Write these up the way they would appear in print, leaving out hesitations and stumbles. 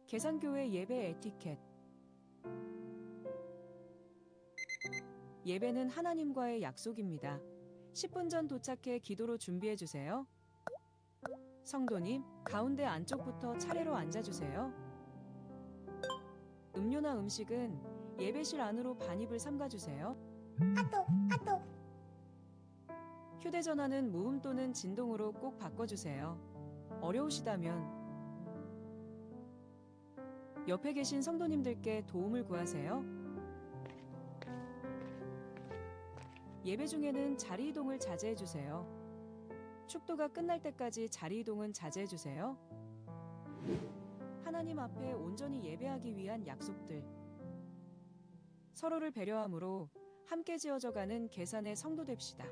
계산교회 예배 에티켓. 예배는 하나님과의 약속입니다. 10분 전 도착해 기도로 준비해 주세요. 성도님, 가운데 안쪽부터 차례로 앉아주세요. 음료나 음식은 예배실 안으로 반입을 삼가주세요. 휴대전화는 무음 또는 진동으로 꼭 바꿔주세요. 어려우시다면 옆에 계신 성도님들께 도움을 구하세요. 예배 중에는 자리 이동을 자제해주세요. 축도가 끝날 때까지 자리 이동은 자제해주세요. 하나님 앞에 온전히 예배하기 위한 약속들. 서로를 배려함으로 함께 지어져가는 계산의 성도 됩시다.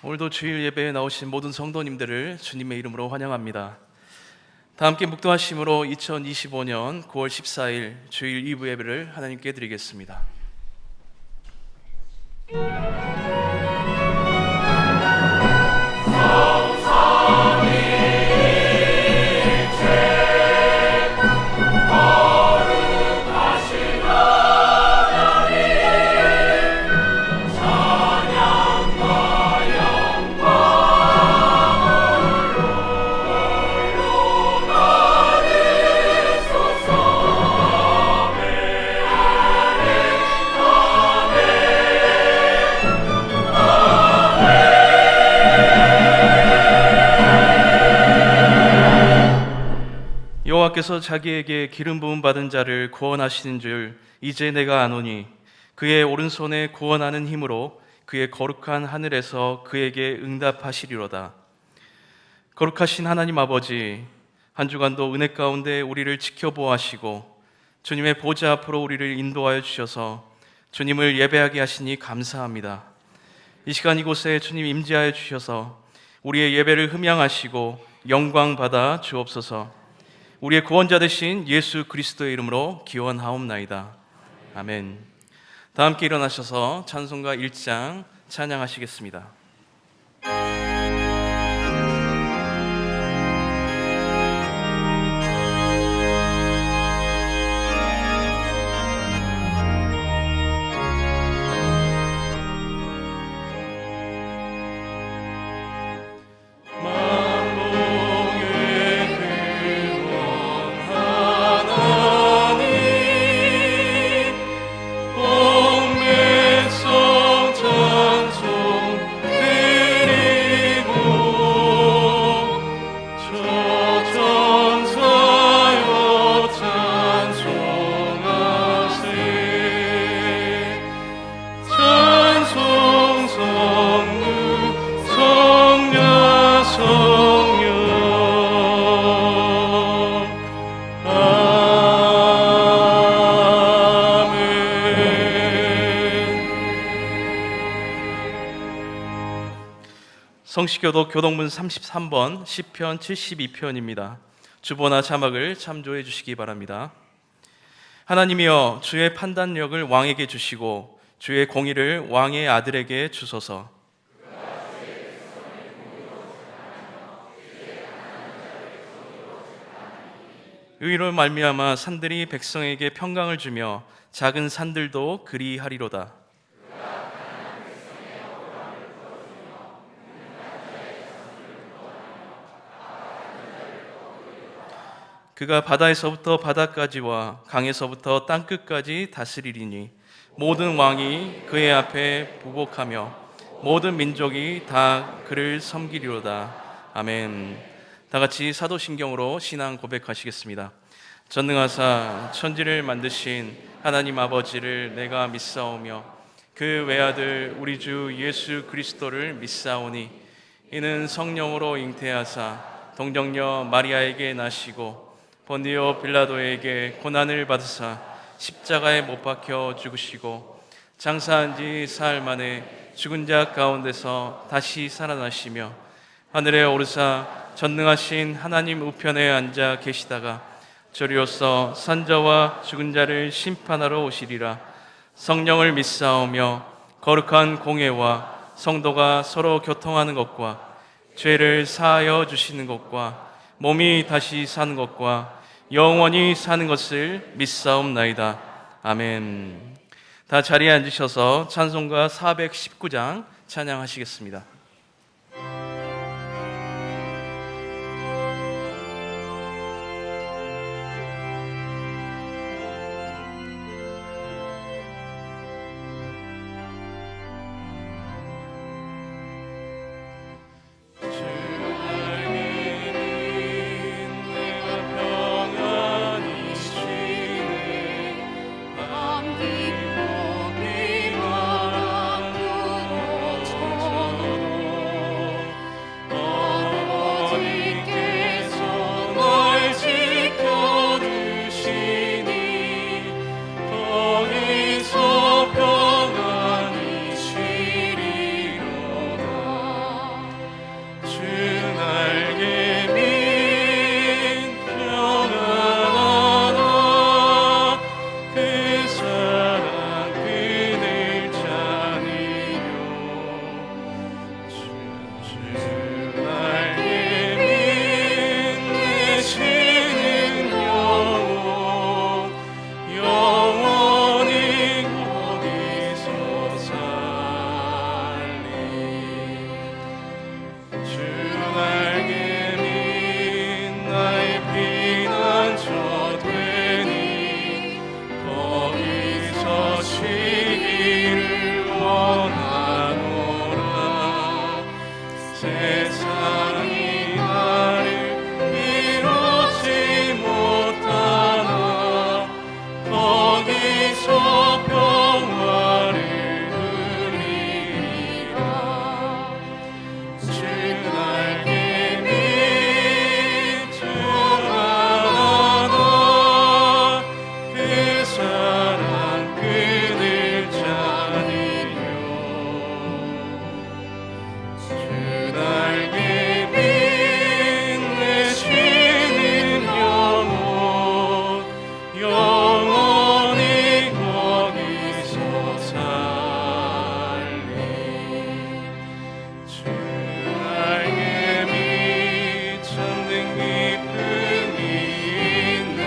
오늘도 주일 예배에 나오신 모든 성도님들을 주님의 이름으로 환영합니다. 다 함께 묵도하심으로 2025년 9월 14일 주일 2부 예배를 하나님께 드리겠습니다. 여호와께서 자기에게 기름 부음 받은 자를 구원하시는 줄 이제 내가 아노니 그의 오른손에 구원하는 힘으로 그의 거룩한 하늘에서 그에게 응답하시리로다. 거룩하신 하나님 아버지, 한 주간도 은혜 가운데 우리를 지켜보아하시고 주님의 보좌 앞으로 우리를 인도하여 주셔서 주님을 예배하게 하시니 감사합니다. 이 시간 이곳에 주님 임재하여 주셔서 우리의 예배를 흠양하시고 영광 받아 주옵소서. 우리의 구원자 되신 예수 그리스도의 이름으로 기원하옵나이다. 아멘. 다 함께 일어나셔서 찬송가 1장 찬양하시겠습니다. 성시교독 교동문 33번 시편 72편입니다. 주보나 자막을 참조해 주시기 바랍니다. 하나님이여, 주의 판단력을 왕에게 주시고 주의 공의를 왕의 아들에게 주소서. 의로 말미암아 산들이 백성에게 평강을 주며 작은 산들도 그리하리로다. 그가 바다에서부터 바다까지와 강에서부터 땅끝까지 다스리리니 모든 왕이 그의 앞에 부복하며 모든 민족이 다 그를 섬기리로다. 아멘. 다 같이 사도신경으로 신앙 고백하시겠습니다. 전능하사 천지를 만드신 하나님 아버지를 내가 믿사오며 그 외아들 우리 주 예수 그리스도를 믿사오니 이는 성령으로 잉태하사 동정녀 마리아에게 나시고 본디오 빌라도에게 고난을 받으사 십자가에 못 박혀 죽으시고 장사한 지 사흘 만에 죽은 자 가운데서 다시 살아나시며 하늘에 오르사 전능하신 하나님 우편에 앉아 계시다가 저리로서 산자와 죽은 자를 심판하러 오시리라. 성령을 믿사오며 거룩한 공회와 성도가 서로 교통하는 것과 죄를 사하여 주시는 것과 몸이 다시 사는 것과 영원히 사는 것을 믿사옵나이다. 아멘. 다 자리에 앉으셔서 찬송가 419장 찬양하시겠습니다. 깊고 비바람 불어쳐 거기서 평화를 누리리라. 주 날개 밑 평안하다. 그 사랑 그늘 자니요. 주 날개 밑 내쉬는 영혼 영원히 거기서 살리. 주 날개 밑 참된 기쁨이 있네.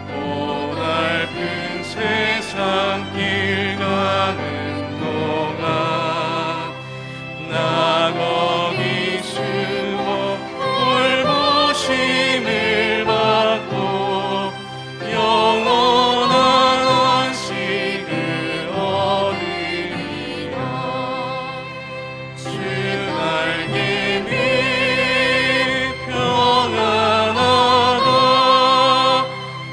고달픈 세상 길 가는 동안 나 거기 숨어 돌보심을 받고 영원한 안식을 얻으리라. 주 날개 밑 평안하다.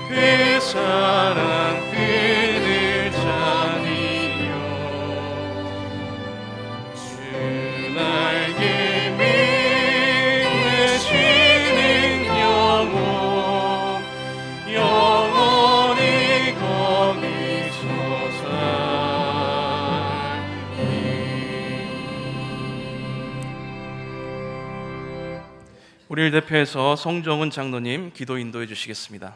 그 사랑 그늘 자니요. 주 날개 밑 내쉬는 영혼 영원히 거기서 살리. 우리를 대표해서 성정은 장로님 기도 인도해 주시겠습니다.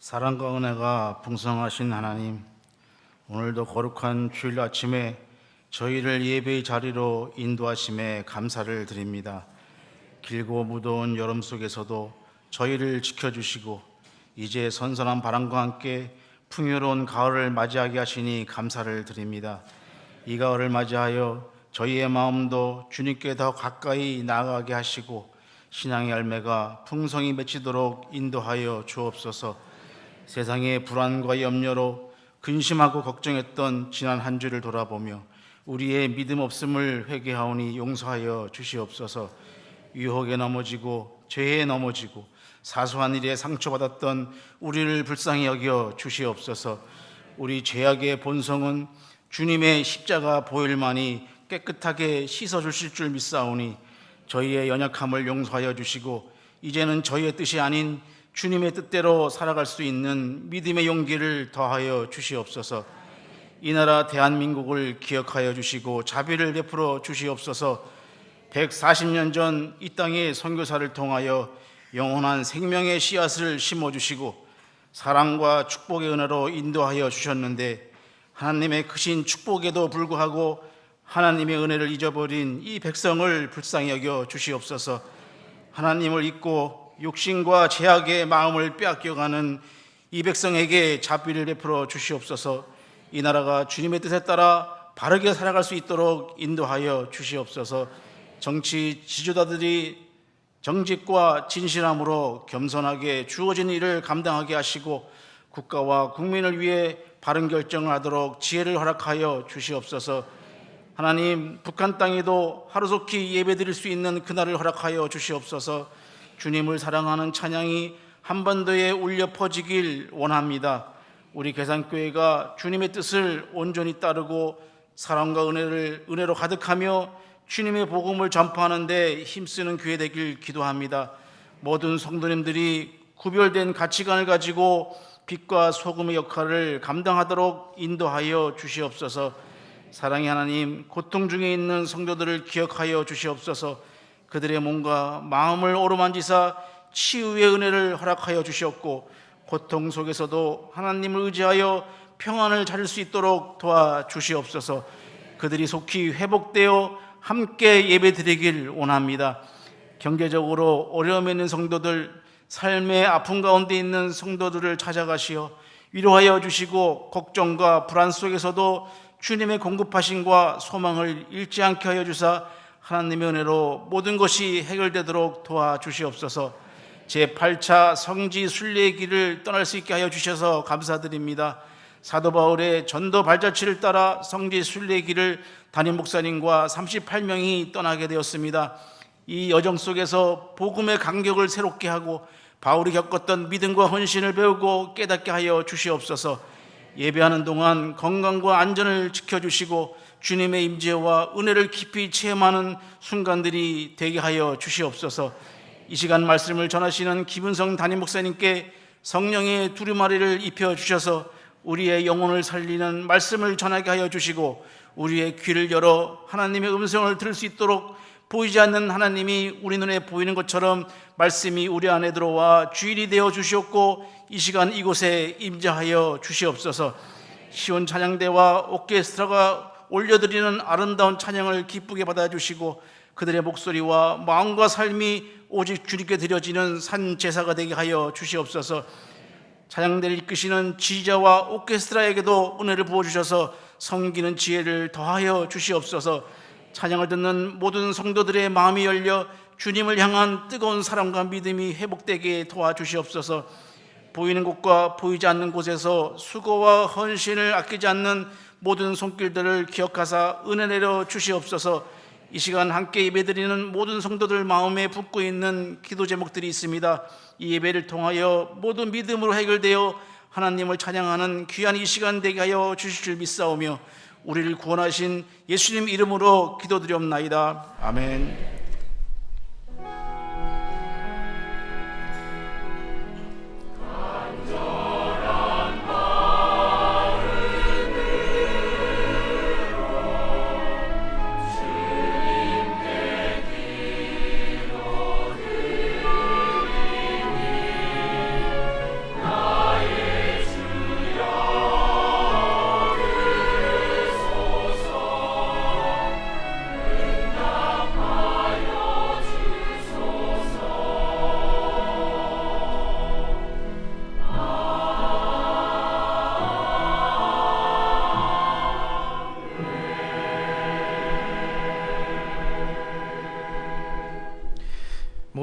사랑과 은혜가 풍성하신 하나님, 오늘도 거룩한 주일 아침에 저희를 예배의 자리로 인도하심에 감사를 드립니다. 길고 무더운 여름 속에서도 저희를 지켜주시고 이제 선선한 바람과 함께 풍요로운 가을을 맞이하게 하시니 감사를 드립니다. 이 가을을 맞이하여 저희의 마음도 주님께 더 가까이 나아가게 하시고 신앙의 열매가 풍성히 맺히도록 인도하여 주옵소서. 세상의 불안과 염려로 근심하고 걱정했던 지난 한 주를 돌아보며 우리의 믿음 없음을 회개하오니 용서하여 주시옵소서. 유혹에 넘어지고 죄에 넘어지고 사소한 일에 상처받았던 우리를 불쌍히 여겨 주시옵소서. 우리 죄악의 본성은 주님의 십자가 보혈만이 깨끗하게 씻어주실 줄 믿사오니 저희의 연약함을 용서하여 주시고 이제는 저희의 뜻이 아닌 주님의 뜻대로 살아갈 수 있는 믿음의 용기를 더하여 주시옵소서. 이 나라 대한민국을 기억하여 주시고 자비를 베풀어 주시옵소서. 140년 전 이 땅에 선교사를 통하여 영원한 생명의 씨앗을 심어주시고 사랑과 축복의 은혜로 인도하여 주셨는데 하나님의 크신 축복에도 불구하고 하나님의 은혜를 잊어버린 이 백성을 불쌍히 여겨 주시옵소서. 하나님을 잊고 욕심과 죄악의 마음을 빼앗겨가는 이 백성에게 자비를 베풀어 주시옵소서. 이 나라가 주님의 뜻에 따라 바르게 살아갈 수 있도록 인도하여 주시옵소서. 정치 지도자들이 정직과 진실함으로 겸손하게 주어진 일을 감당하게 하시고 국가와 국민을 위해 바른 결정을 하도록 지혜를 허락하여 주시옵소서. 하나님, 북한 땅에도 하루속히 예배드릴 수 있는 그날을 허락하여 주시옵소서. 주님을 사랑하는 찬양이 한반도에 울려 퍼지길 원합니다. 우리 계산교회가 주님의 뜻을 온전히 따르고 사랑과 은혜로 가득하며 주님의 복음을 전파하는 데 힘쓰는 교회 되길 기도합니다. 모든 성도님들이 구별된 가치관을 가지고 빛과 소금의 역할을 감당하도록 인도하여 주시옵소서. 사랑의 하나님, 고통 중에 있는 성도들을 기억하여 주시옵소서. 그들의 몸과 마음을 어루만지사 치유의 은혜를 허락하여 주시옵고 고통 속에서도 하나님을 의지하여 평안을 찾을 수 있도록 도와주시옵소서. 그들이 속히 회복되어 함께 예배드리길 원합니다. 경제적으로 어려움에 있는 성도들, 삶의 아픔 가운데 있는 성도들을 찾아가시어 위로하여 주시고 걱정과 불안 속에서도 주님의 공급하심과 소망을 잃지 않게 하여 주사 하나님의 은혜로 모든 것이 해결되도록 도와주시옵소서. 제8차 성지 순례의 길을 떠날 수 있게 하여 주셔서 감사드립니다. 사도 바울의 전도 발자취를 따라 성지 순례의 길을 담임 목사님과 38명이 떠나게 되었습니다. 이 여정 속에서 복음의 간격을 새롭게 하고 바울이 겪었던 믿음과 헌신을 배우고 깨닫게 하여 주시옵소서. 예배하는 동안 건강과 안전을 지켜주시고 주님의 임재와 은혜를 깊이 체험하는 순간들이 되게 하여 주시옵소서. 이 시간 말씀을 전하시는 김은성 담임 목사님께 성령의 두루마리를 입혀주셔서 우리의 영혼을 살리는 말씀을 전하게 하여 주시고 우리의 귀를 열어 하나님의 음성을 들을 수 있도록 보이지 않는 하나님이 우리 눈에 보이는 것처럼 말씀이 우리 안에 들어와 주일이 되어 주시옵고 이 시간 이곳에 임재하여 주시옵소서. 시온 찬양대와 오케스트라가 올려드리는 아름다운 찬양을 기쁘게 받아주시고 그들의 목소리와 마음과 삶이 오직 주님께 드려지는 산 제사가 되게 하여 주시옵소서. 찬양대를 이끄시는 지휘자와 오케스트라에게도 은혜를 부어주셔서 섬기는 지혜를 더하여 주시옵소서. 찬양을 듣는 모든 성도들의 마음이 열려 주님을 향한 뜨거운 사랑과 믿음이 회복되게 도와주시옵소서. 보이는 곳과 보이지 않는 곳에서 수고와 헌신을 아끼지 않는 모든 손길들을 기억하사 은혜 내려 주시옵소서. 이 시간 함께 예배드리는 모든 성도들 마음에 붓고 있는 기도 제목들이 있습니다. 이 예배를 통하여 모든 믿음으로 해결되어 하나님을 찬양하는 귀한 이 시간 되게 하여 주실 줄 믿사오며 우리를 구원하신 예수님 이름으로 기도드리옵나이다. 아멘.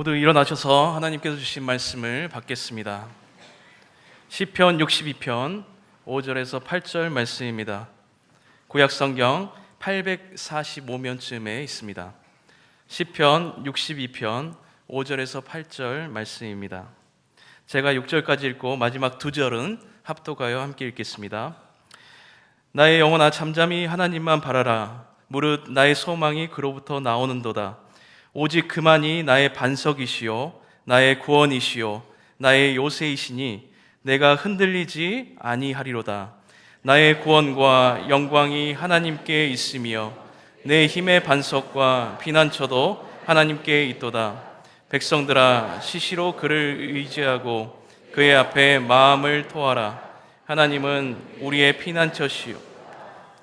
모두 일어나셔서 하나님께서 주신 말씀을 받겠습니다. 시편 62편 5절에서 8절 말씀입니다. 구약성경 845면쯤에 있습니다. 시편 62편 5절에서 8절 말씀입니다. 제가 6절까지 읽고 마지막 2절은 합독하여 함께 읽겠습니다. 나의 영혼아 잠잠히 하나님만 바라라. 무릇 나의 소망이 그로부터 나오는도다. 오직 그만이 나의 반석이시요 나의 구원이시요 나의 요새이시니 내가 흔들리지 아니하리로다. 나의 구원과 영광이 하나님께 있으며 내 힘의 반석과 피난처도 하나님께 있도다. 백성들아 시시로 그를 의지하고 그의 앞에 마음을 토하라. 하나님은 우리의 피난처시요.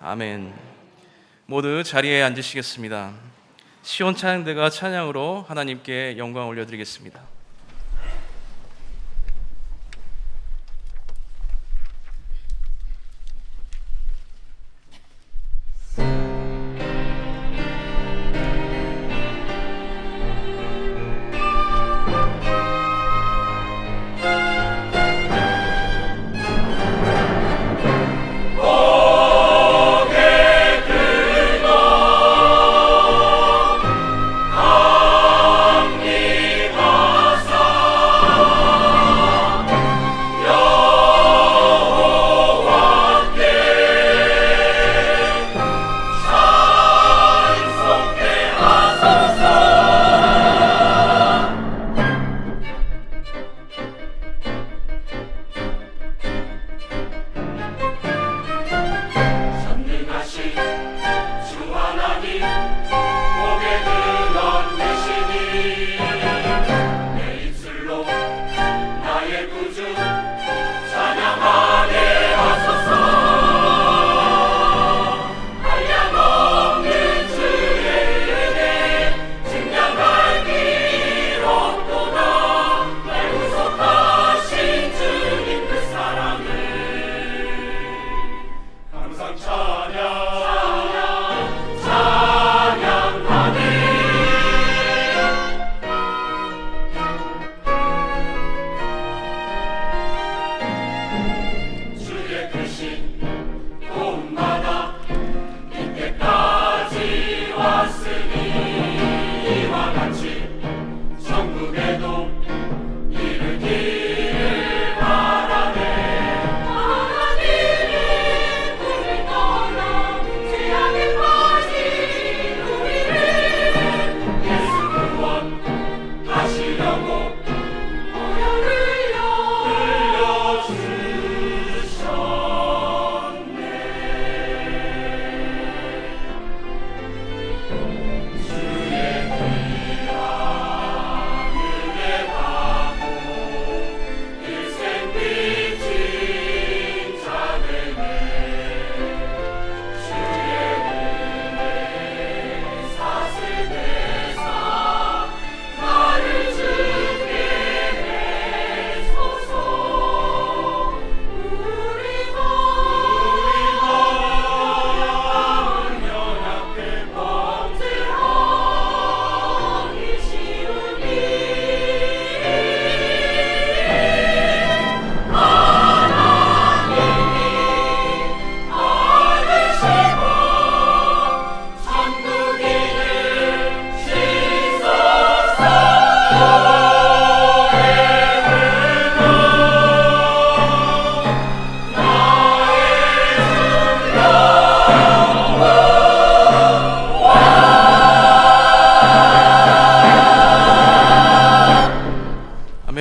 아멘. 모두 자리에 앉으시겠습니다. 시온 찬양대가 찬양으로 하나님께 영광 올려드리겠습니다. 아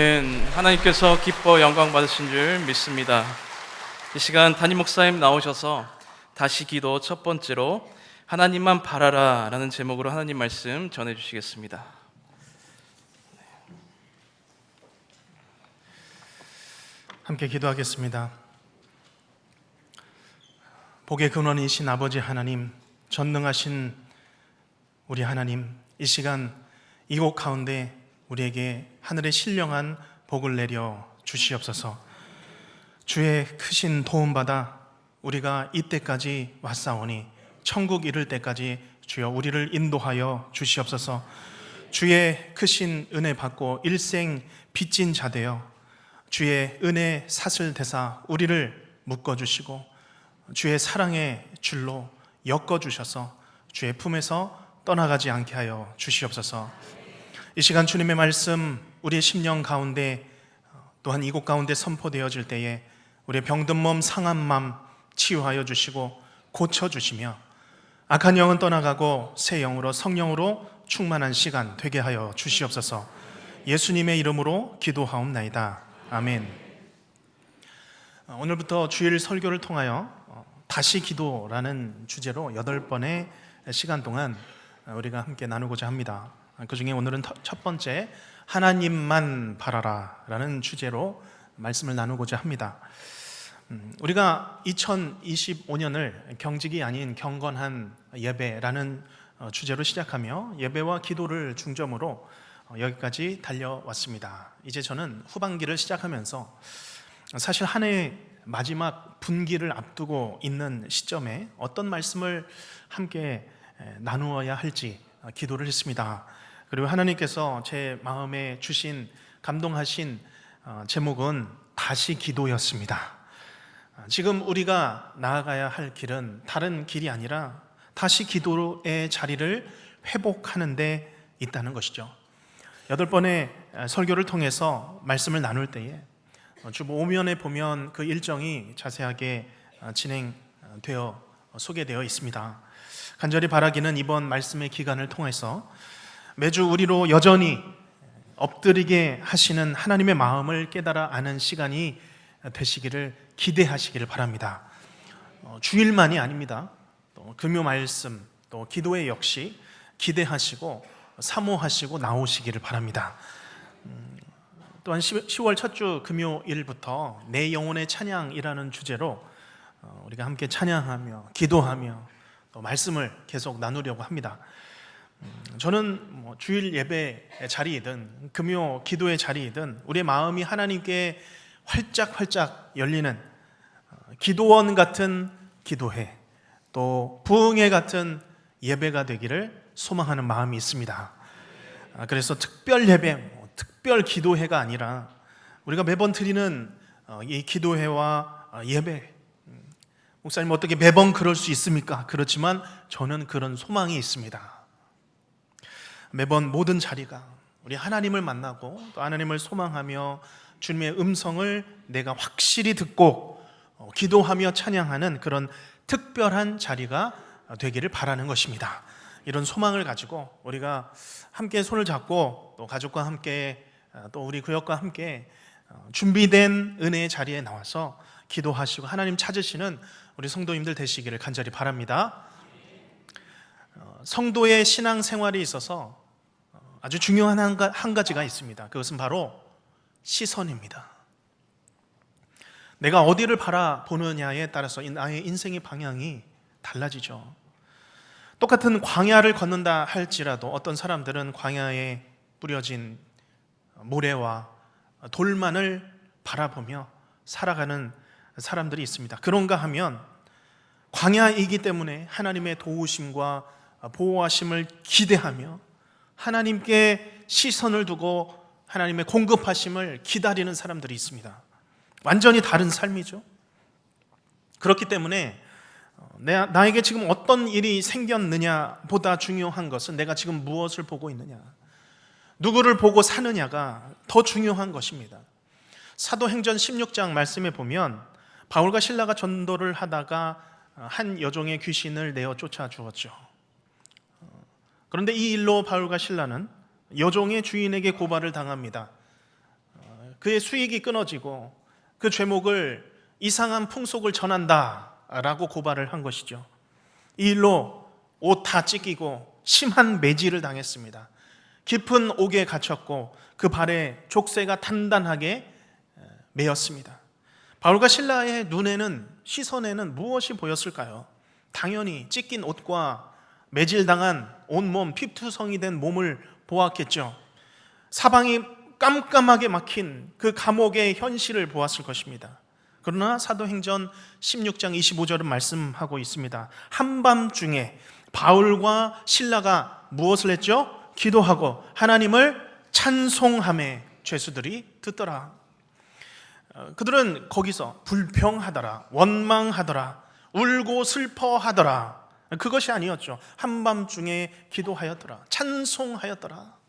아멘. 하나님께서 기뻐 영광 받으신 줄 믿습니다. 이 시간 담임 목사님 나오셔서 다시 기도 첫 번째로 하나님만 바라라 라는 제목으로 하나님 말씀 전해주시겠습니다. 함께 기도하겠습니다. 복의 근원이신 아버지 하나님, 전능하신 우리 하나님, 이 시간 이곳 가운데 우리에게 하늘의 신령한 복을 내려 주시옵소서. 주의 크신 도움받아 우리가 이때까지 왔사오니 천국 이를 때까지 주여 우리를 인도하여 주시옵소서. 주의 크신 은혜 받고 일생 빚진 자 되어 주의 은혜 사슬 대사 우리를 묶어주시고 주의 사랑의 줄로 엮어주셔서 주의 품에서 떠나가지 않게 하여 주시옵소서. 이 시간 주님의 말씀 우리의 심령 가운데 또한 이곳 가운데 선포되어질 때에 우리의 병든 몸 상한 맘 치유하여 주시고 고쳐주시며 악한 영은 떠나가고 새 영으로 성령으로 충만한 시간 되게 하여 주시옵소서. 예수님의 이름으로 기도하옵나이다. 아멘. 오늘부터 주일 설교를 통하여 다시 기도라는 주제로 8번의 시간 동안 우리가 함께 나누고자 합니다. 그 중에 오늘은 첫 번째 하나님만 바라라 라는 주제로 말씀을 나누고자 합니다. 우리가 2025년을 경직이 아닌 경건한 예배라는 주제로 시작하며 예배와 기도를 중점으로 여기까지 달려왔습니다. 이제 저는 후반기를 시작하면서 사실 한 해의 마지막 분기를 앞두고 있는 시점에 어떤 말씀을 함께 나누어야 할지 기도를 했습니다. 그리고 하나님께서 제 마음에 주신 감동하신 제목은 다시 기도였습니다. 지금 우리가 나아가야 할 길은 다른 길이 아니라 다시 기도의 자리를 회복하는 데 있다는 것이죠. 8번의 설교를 통해서 말씀을 나눌 때에 주보 오면에 보면 그 일정이 자세하게 진행되어 소개되어 있습니다. 간절히 바라기는 이번 말씀의 기간을 통해서 매주 우리로 여전히 엎드리게 하시는 하나님의 마음을 깨달아 아는 시간이 되시기를 기대하시기를 바랍니다. 주일만이 아닙니다. 또 금요 말씀, 또 기도회 역시 기대하시고 사모하시고 나오시기를 바랍니다. 또한 10월 첫 주 금요일부터 내 영혼의 찬양이라는 주제로 우리가 함께 찬양하며 기도하며 또 말씀을 계속 나누려고 합니다. 저는 주일 예배 자리이든 금요 기도의 자리이든 우리의 마음이 하나님께 활짝활짝 열리는 기도원 같은 기도회, 또 부흥회 같은 예배가 되기를 소망하는 마음이 있습니다. 그래서 특별 예배, 특별 기도회가 아니라 우리가 매번 드리는 이 기도회와 예배, 목사님 어떻게 매번 그럴 수 있습니까? 그렇지만 저는 그런 소망이 있습니다. 매번 모든 자리가 우리 하나님을 만나고 또 하나님을 소망하며 주님의 음성을 내가 확실히 듣고 기도하며 찬양하는 그런 특별한 자리가 되기를 바라는 것입니다. 이런 소망을 가지고 우리가 함께 손을 잡고 또 가족과 함께 또 우리 구역과 함께 준비된 은혜의 자리에 나와서 기도하시고 하나님 찾으시는 우리 성도님들 되시기를 간절히 바랍니다. 성도의 신앙생활에 있어서 아주 중요한 한 가지가 있습니다. 그것은 바로 시선입니다. 내가 어디를 바라보느냐에 따라서 나의 인생의 방향이 달라지죠. 똑같은 광야를 걷는다 할지라도 어떤 사람들은 광야에 뿌려진 모래와 돌만을 바라보며 살아가는 사람들이 있습니다. 그런가 하면 광야이기 때문에 하나님의 도우심과 보호하심을 기대하며 하나님께 시선을 두고 하나님의 공급하심을 기다리는 사람들이 있습니다. 완전히 다른 삶이죠. 그렇기 때문에 나에게 지금 어떤 일이 생겼느냐 보다 중요한 것은 내가 지금 무엇을 보고 있느냐, 누구를 보고 사느냐가 더 중요한 것입니다. 사도행전 16장 말씀에 보면 바울과 실라가 전도를 하다가 한 여종의 귀신을 내어 쫓아 주었죠. 그런데 이 일로 바울과 실라는 여종의 주인에게 고발을 당합니다. 그의 수익이 끊어지고 그 죄목을 이상한 풍속을 전한다라고 고발을 한 것이죠. 이 일로 옷 다 찢기고 심한 매질을 당했습니다. 깊은 옥에 갇혔고 그 발에 족쇄가 단단하게 매였습니다. 바울과 실라의 눈에는, 시선에는 무엇이 보였을까요? 당연히 찢긴 옷과 매질당한 온몸, 피투성이 된 몸을 보았겠죠. 사방이 깜깜하게 막힌 그 감옥의 현실을 보았을 것입니다. 그러나 사도행전 16장 25절은 말씀하고 있습니다. 한밤중에 바울과 실라가 무엇을 했죠? 기도하고 하나님을 찬송하며 죄수들이 듣더라. 그들은 거기서 불평하더라, 원망하더라, 울고 슬퍼하더라. 그것이 아니었죠. 한밤중에 기도하였더라, 찬송하였더라.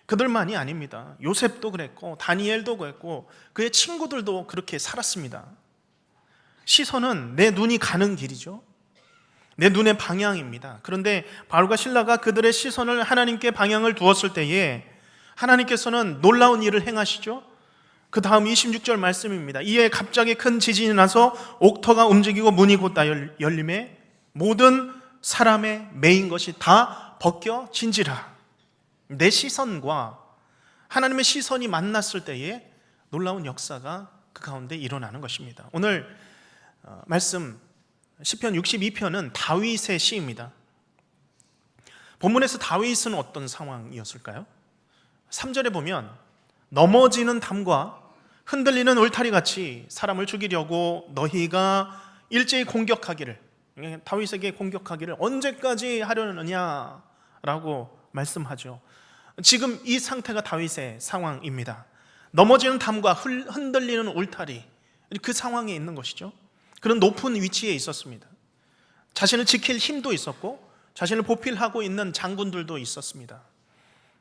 그들만이 아닙니다. 요셉도 그랬고 다니엘도 그랬고 그의 친구들도 그렇게 살았습니다. 시선은 내 눈이 가는 길이죠. 내 눈의 방향입니다. 그런데 바울과 실라가 그들의 시선을 하나님께 방향을 두었을 때에 하나님께서는 놀라운 일을 행하시죠. 그 다음 26절 말씀입니다. 이에 갑자기 큰 지진이 나서 옥터가 움직이고 문이 곧다 열림에 모든 사람의 매인 것이 다 벗겨진지라. 내 시선과 하나님의 시선이 만났을 때에 놀라운 역사가 그 가운데 일어나는 것입니다. 오늘 말씀 시편 62편은 다윗의 시입니다. 본문에서 다윗은 어떤 상황이었을까요? 3절에 보면 넘어지는 담과 흔들리는 울타리 같이 사람을 죽이려고 너희가 일제히 공격하기를, 다윗에게 공격하기를 언제까지 하려느냐라고 말씀하죠. 지금 이 상태가 다윗의 상황입니다. 넘어지는 담과 흔들리는 울타리, 그 상황에 있는 것이죠. 그런 높은 위치에 있었습니다. 자신을 지킬 힘도 있었고 자신을 보필하고 있는 장군들도 있었습니다.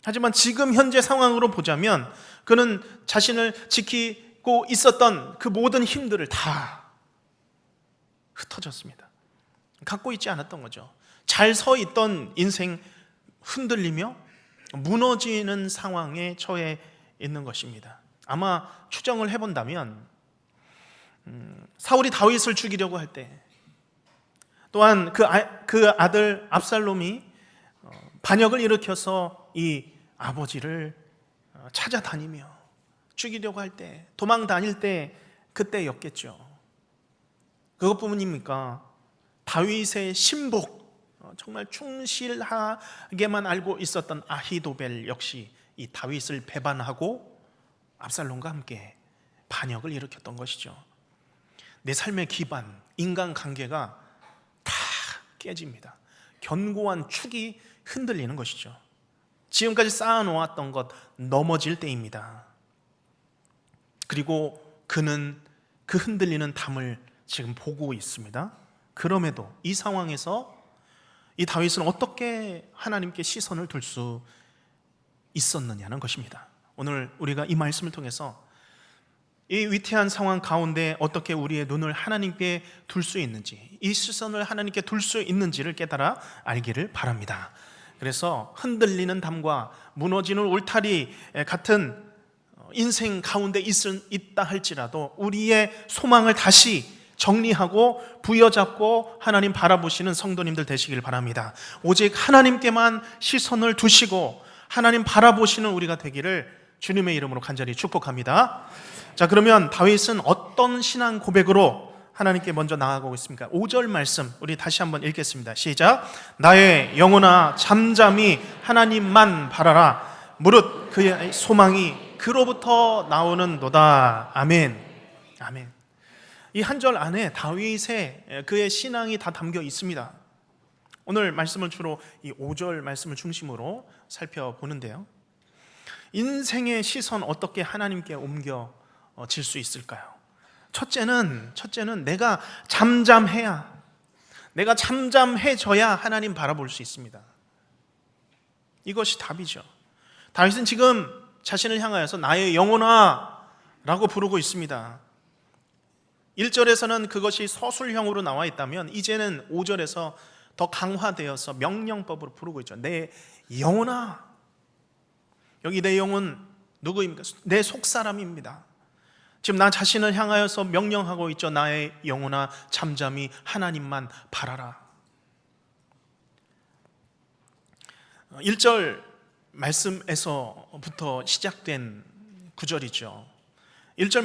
하지만 지금 현재 상황으로 보자면 그는 자신을 지키고 있었던 그 모든 힘들을 다 흩어졌습니다. 갖고 있지 않았던 거죠. 잘 서 있던 인생 흔들리며 무너지는 상황에 처해 있는 것입니다. 아마 추정을 해본다면 사울이 다윗을 죽이려고 할 때, 또한 그 아들 압살롬이 반역을 일으켜서 이 아버지를 찾아다니며 죽이려고 할 때, 도망 다닐 때, 그때였겠죠. 그것뿐입니까? 다윗의 신복, 정말 충실하게만 알고 있었던 아히도벨 역시 이 다윗을 배반하고 압살롬과 함께 반역을 일으켰던 것이죠. 내 삶의 기반, 인간관계가 다 깨집니다. 견고한 축이 흔들리는 것이죠. 지금까지 쌓아놓았던 것 넘어질 때입니다. 그리고 그는 그 흔들리는 담을 지금 보고 있습니다. 그럼에도 이 상황에서 이 다윗은 어떻게 하나님께 시선을 둘 수 있었느냐는 것입니다. 오늘 우리가 이 말씀을 통해서 이 위태한 상황 가운데 어떻게 우리의 눈을 하나님께 둘 수 있는지, 이 시선을 하나님께 둘 수 있는지를 깨달아 알기를 바랍니다. 그래서 흔들리는 담과 무너지는 울타리 같은 인생 가운데 있다 할지라도 우리의 소망을 다시 정리하고 부여잡고 하나님 바라보시는 성도님들 되시길 바랍니다. 오직 하나님께만 시선을 두시고 하나님 바라보시는 우리가 되기를 주님의 이름으로 간절히 축복합니다. 자, 그러면 다윗은 어떤 신앙 고백으로 하나님께 먼저 나아가고 있습니까? 5절 말씀 우리 다시 한번 읽겠습니다. 시작. 나의 영혼아 잠잠히 하나님만 바라라. 무릇 그의 소망이 그로부터 나오는도다. 아멘. 아멘. 이 한 절 안에 다윗의 그의 신앙이 다 담겨 있습니다. 오늘 말씀을 주로 이 5절 말씀을 중심으로 살펴보는데요. 인생의 시선 어떻게 하나님께 옮겨질 수 있을까요? 첫째는 내가 잠잠해져야 하나님 바라볼 수 있습니다. 이것이 답이죠. 다윗은 지금 자신을 향하여서 나의 영혼아 라고 부르고 있습니다. 1절에서는 그것이 서술형으로 나와 있다면 이제는 5절에서 더 강화되어서 명령법으로 부르고 있죠. 내 영혼아. 여기 내 영혼 누구입니까? 내 속사람입니다. 지금 나 자신을 향하여서 명령하고 있죠. 나의 영혼아 잠잠히 하나님만 바라라. 1절 말씀에서부터 시작된 구절이죠. 1절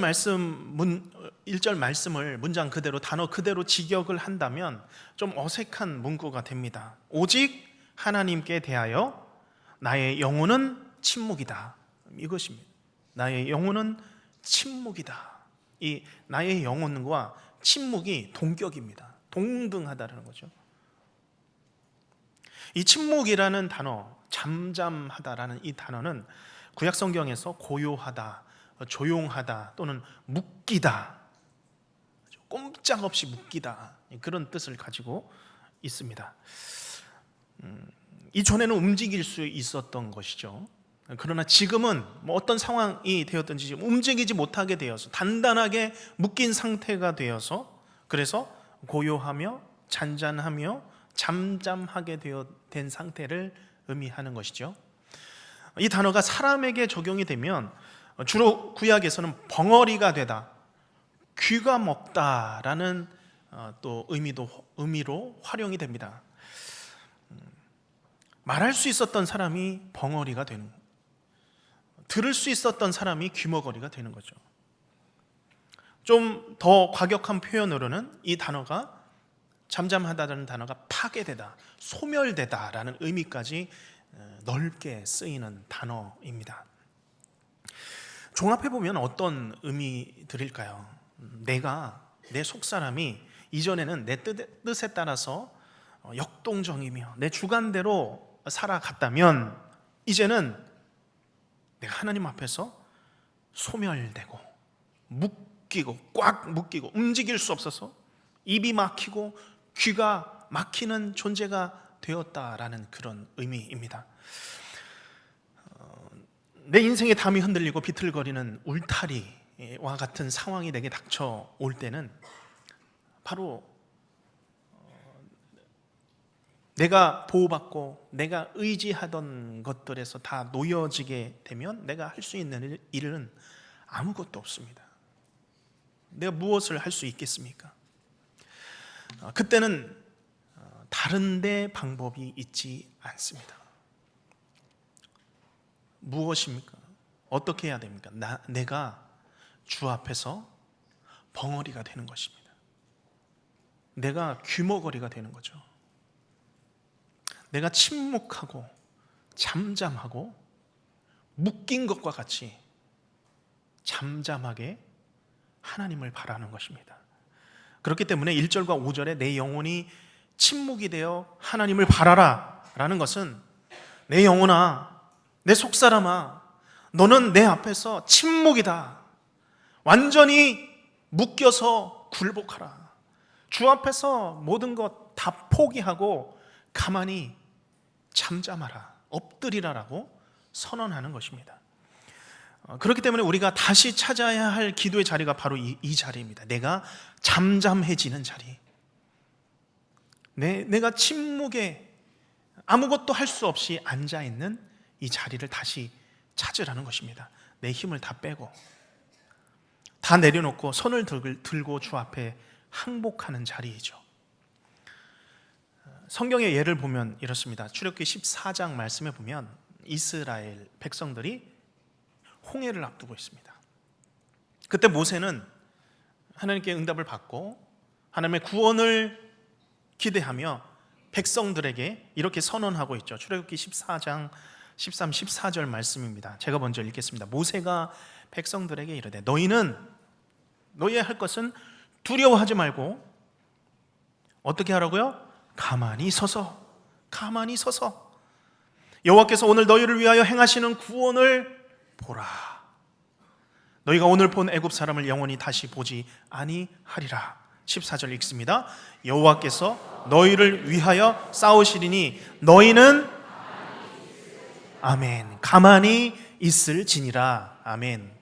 말씀을 문장 그대로 단어 그대로 직역을 한다면 좀 어색한 문구가 됩니다. 오직 하나님께 대하여 나의 영혼은 침묵이다. 이것입니다. 나의 영혼은 침묵이다. 이 나의 영혼과 침묵이 동격입니다. 동등하다는 거죠. 이 침묵이라는 단어, 잠잠하다라는 이 단어는 구약 성경에서 고요하다, 조용하다 또는 묶이다, 꼼짝없이 묶이다 그런 뜻을 가지고 있습니다. 이전에는 움직일 수 있었던 것이죠. 그러나 지금은 어떤 상황이 되었든지 움직이지 못하게 되어서 단단하게 묶인 상태가 되어서 그래서 고요하며 잔잔하며 잠잠하게 된 상태를 의미하는 것이죠. 이 단어가 사람에게 적용이 되면 주로 구약에서는 벙어리가 되다, 귀가 먹다라는 또 의미로 활용이 됩니다. 말할 수 있었던 사람이 벙어리가 되는, 들을 수 있었던 사람이 귀머거리가 되는 거죠. 좀 더 과격한 표현으로는 이 단어가 잠잠하다라는 단어가 파괴되다, 소멸되다라는 의미까지 넓게 쓰이는 단어입니다. 종합해 보면 어떤 의미들일까요? 내 속사람이 이전에는 내 뜻에 따라서 역동적이며 내 주관대로 살아갔다면 이제는 내가 하나님 앞에서 소멸되고 묶이고 꽉 묶이고 움직일 수 없어서 입이 막히고 귀가 막히는 존재가 되었다라는 그런 의미입니다. 내 인생의 담이 흔들리고 비틀거리는 울타리와 같은 상황이 내게 닥쳐올 때는 바로 내가 보호받고 내가 의지하던 것들에서 다 놓여지게 되면 내가 할 수 있는 일은 아무것도 없습니다. 내가 무엇을 할 수 있겠습니까? 그때는 다른데 방법이 있지 않습니다. 무엇입니까? 어떻게 해야 됩니까? 내가 주 앞에서 벙어리가 되는 것입니다. 내가 귀머거리가 되는 거죠. 내가 침묵하고 잠잠하고 묶인 것과 같이 잠잠하게 하나님을 바라는 것입니다. 그렇기 때문에 1절과 5절에 내 영혼이 침묵이 되어 하나님을 바라라 라는 것은 내 영혼아, 내 속사람아, 너는 내 앞에서 침묵이다. 완전히 묶여서 굴복하라. 주 앞에서 모든 것 다 포기하고 가만히 잠잠하라, 엎드리라라고 선언하는 것입니다. 그렇기 때문에 우리가 다시 찾아야 할 기도의 자리가 바로 이 자리입니다. 내가 잠잠해지는 자리. 내가 침묵에 아무것도 할 수 없이 앉아있는 이 자리를 다시 찾으라는 것입니다. 내 힘을 다 빼고 다 내려놓고 손을 들고 주 앞에 항복하는 자리이죠. 성경의 예를 보면 이렇습니다. 출애굽기 14장 말씀에 보면 이스라엘 백성들이 홍해를 앞두고 있습니다. 그때 모세는 하나님께 응답을 받고 하나님의 구원을 기대하며 백성들에게 이렇게 선언하고 있죠. 출애굽기 14장 13, 14절 말씀입니다. 제가 먼저 읽겠습니다. 모세가 백성들에게 이르되 너희의 할 것은 두려워하지 말고 어떻게 하라고요? 가만히 서서 여호와께서 오늘 너희를 위하여 행하시는 구원을 보라. 너희가 오늘 본 애굽 사람을 영원히 다시 보지 아니하리라. 14절 읽습니다. 여호와께서 너희를 위하여 싸우시리니 너희는 아멘 가만히 있을지니라. 아멘.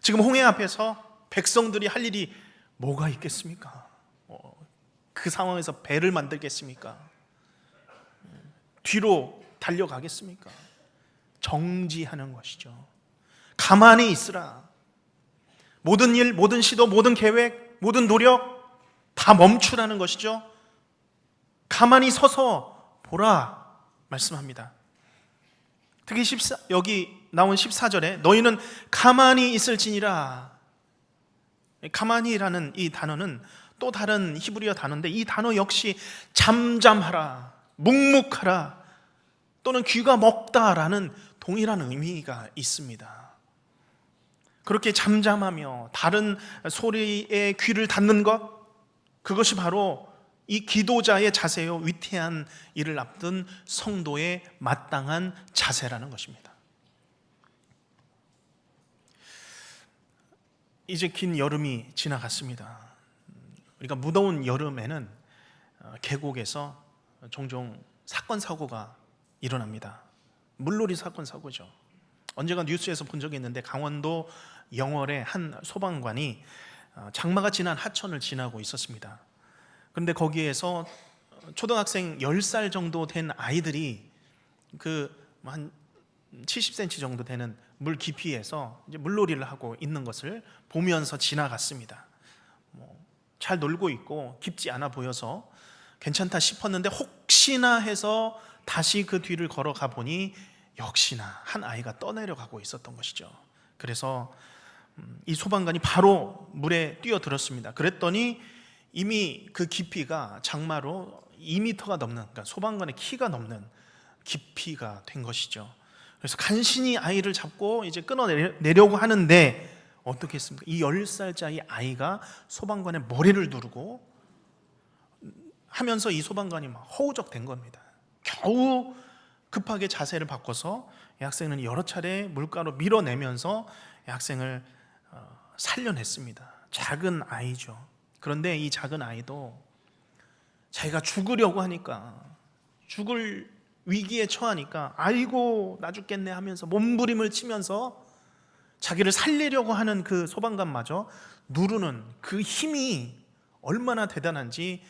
지금 홍해 앞에서 백성들이 할 일이 뭐가 있겠습니까? 그 상황에서 배를 만들겠습니까? 뒤로 달려가겠습니까? 정지하는 것이죠. 가만히 있으라. 모든 일, 모든 시도, 모든 계획, 모든 노력 다 멈추라는 것이죠. 가만히 서서 보라 말씀합니다. 특히 여기 나온 14절에 너희는 가만히 있을지니라. 가만히라는 이 단어는 또 다른 히브리어 단어인데 이 단어 역시 잠잠하라, 묵묵하라 또는 귀가 먹다라는 동일한 의미가 있습니다. 그렇게 잠잠하며 다른 소리에 귀를 닫는 것, 그것이 바로 이 기도자의 자세요, 위태한 일을 앞둔 성도의 마땅한 자세라는 것입니다. 이제 긴 여름이 지나갔습니다. 우리가 무더운 여름에는 계곡에서 종종 사건 사고가 일어납니다. 물놀이 사건 사고죠. 언제가 뉴스에서 본 적이 있는데 강원도 영월의 한 소방관이 장마가 지난 하천을 지나고 있었습니다. 그런데 거기에서 초등학생 10살 정도 된 아이들이 한 70cm 정도 되는 물 깊이에서 이제 물놀이를 하고 있는 것을 보면서 지나갔습니다. 잘 놀고 있고 깊지 않아 보여서 괜찮다 싶었는데 혹시나 해서 다시 그 뒤를 걸어가 보니 역시나 한 아이가 떠내려가고 있었던 것이죠. 그래서 이 소방관이 바로 물에 뛰어들었습니다. 그랬더니 이미 그 깊이가 장마로 2m가 넘는, 그러니까 소방관의 키가 넘는 깊이가 된 것이죠. 그래서 간신히 아이를 잡고 이제 끊어내려고 하는데 어떻게 했습니까? 이 10살짜리 아이가 소방관의 머리를 누르고 하면서 이 소방관이 막 허우적된 겁니다. 겨우 급하게 자세를 바꿔서 이 학생은 여러 차례 물가로 밀어내면서 이 학생을 살려냈습니다. 작은 아이죠. 그런데 이 작은 아이도 자기가 죽으려고 하니까, 죽을 위기에 처하니까 아이고 나 죽겠네 하면서 몸부림을 치면서 자기를 살리려고 하는 그 소방관마저 누르는 그 힘이 얼마나 대단한지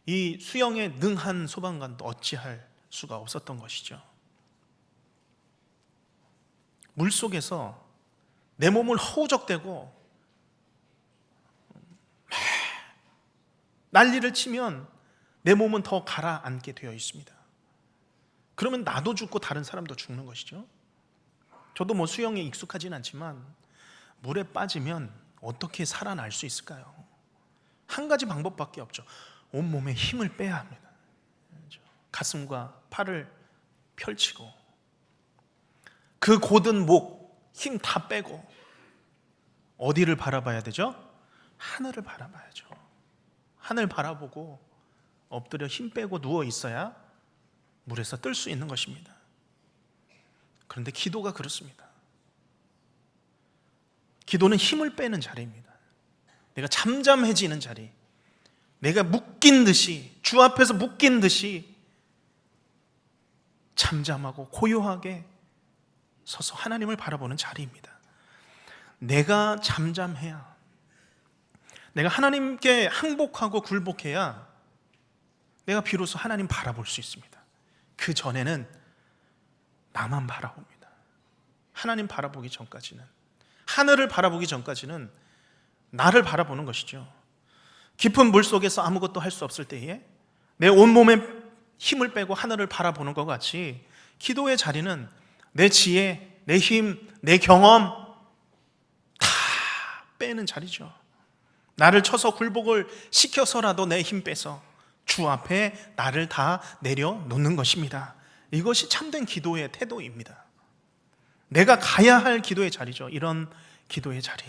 이 수영에 능한 소방관도 어찌할 수가 없었던 것이죠. 물속에서 내 몸을 허우적대고 난리를 치면 내 몸은 더 가라앉게 되어 있습니다. 그러면 나도 죽고 다른 사람도 죽는 것이죠. 저도 수영에 익숙하진 않지만 물에 빠지면 어떻게 살아날 수 있을까요? 한 가지 방법밖에 없죠. 온몸에 힘을 빼야 합니다. 가슴과 팔을 펼치고 그 곧은 목 힘 다 빼고 어디를 바라봐야 되죠? 하늘을 바라봐야죠. 하늘 바라보고 엎드려 힘 빼고 누워 있어야 물에서 뜰 수 있는 것입니다. 그런데 기도가 그렇습니다. 기도는 힘을 빼는 자리입니다. 내가 잠잠해지는 자리, 내가 묶인 듯이, 주 앞에서 묶인 듯이 잠잠하고 고요하게 서서 하나님을 바라보는 자리입니다. 내가 잠잠해야, 내가 하나님께 항복하고 굴복해야 내가 비로소 하나님 바라볼 수 있습니다. 그 전에는 나만 바라봅니다. 하나님 바라보기 전까지는, 하늘을 바라보기 전까지는 나를 바라보는 것이죠. 깊은 물 속에서 아무것도 할 수 없을 때에 내 온몸에 힘을 빼고 하늘을 바라보는 것 같이 기도의 자리는 내 지혜, 내 힘, 내 경험 다 빼는 자리죠. 나를 쳐서 굴복을 시켜서라도 내 힘 빼서 주 앞에 나를 다 내려놓는 것입니다. 이것이 참된 기도의 태도입니다. 내가 가야 할 기도의 자리죠. 이런 기도의 자리,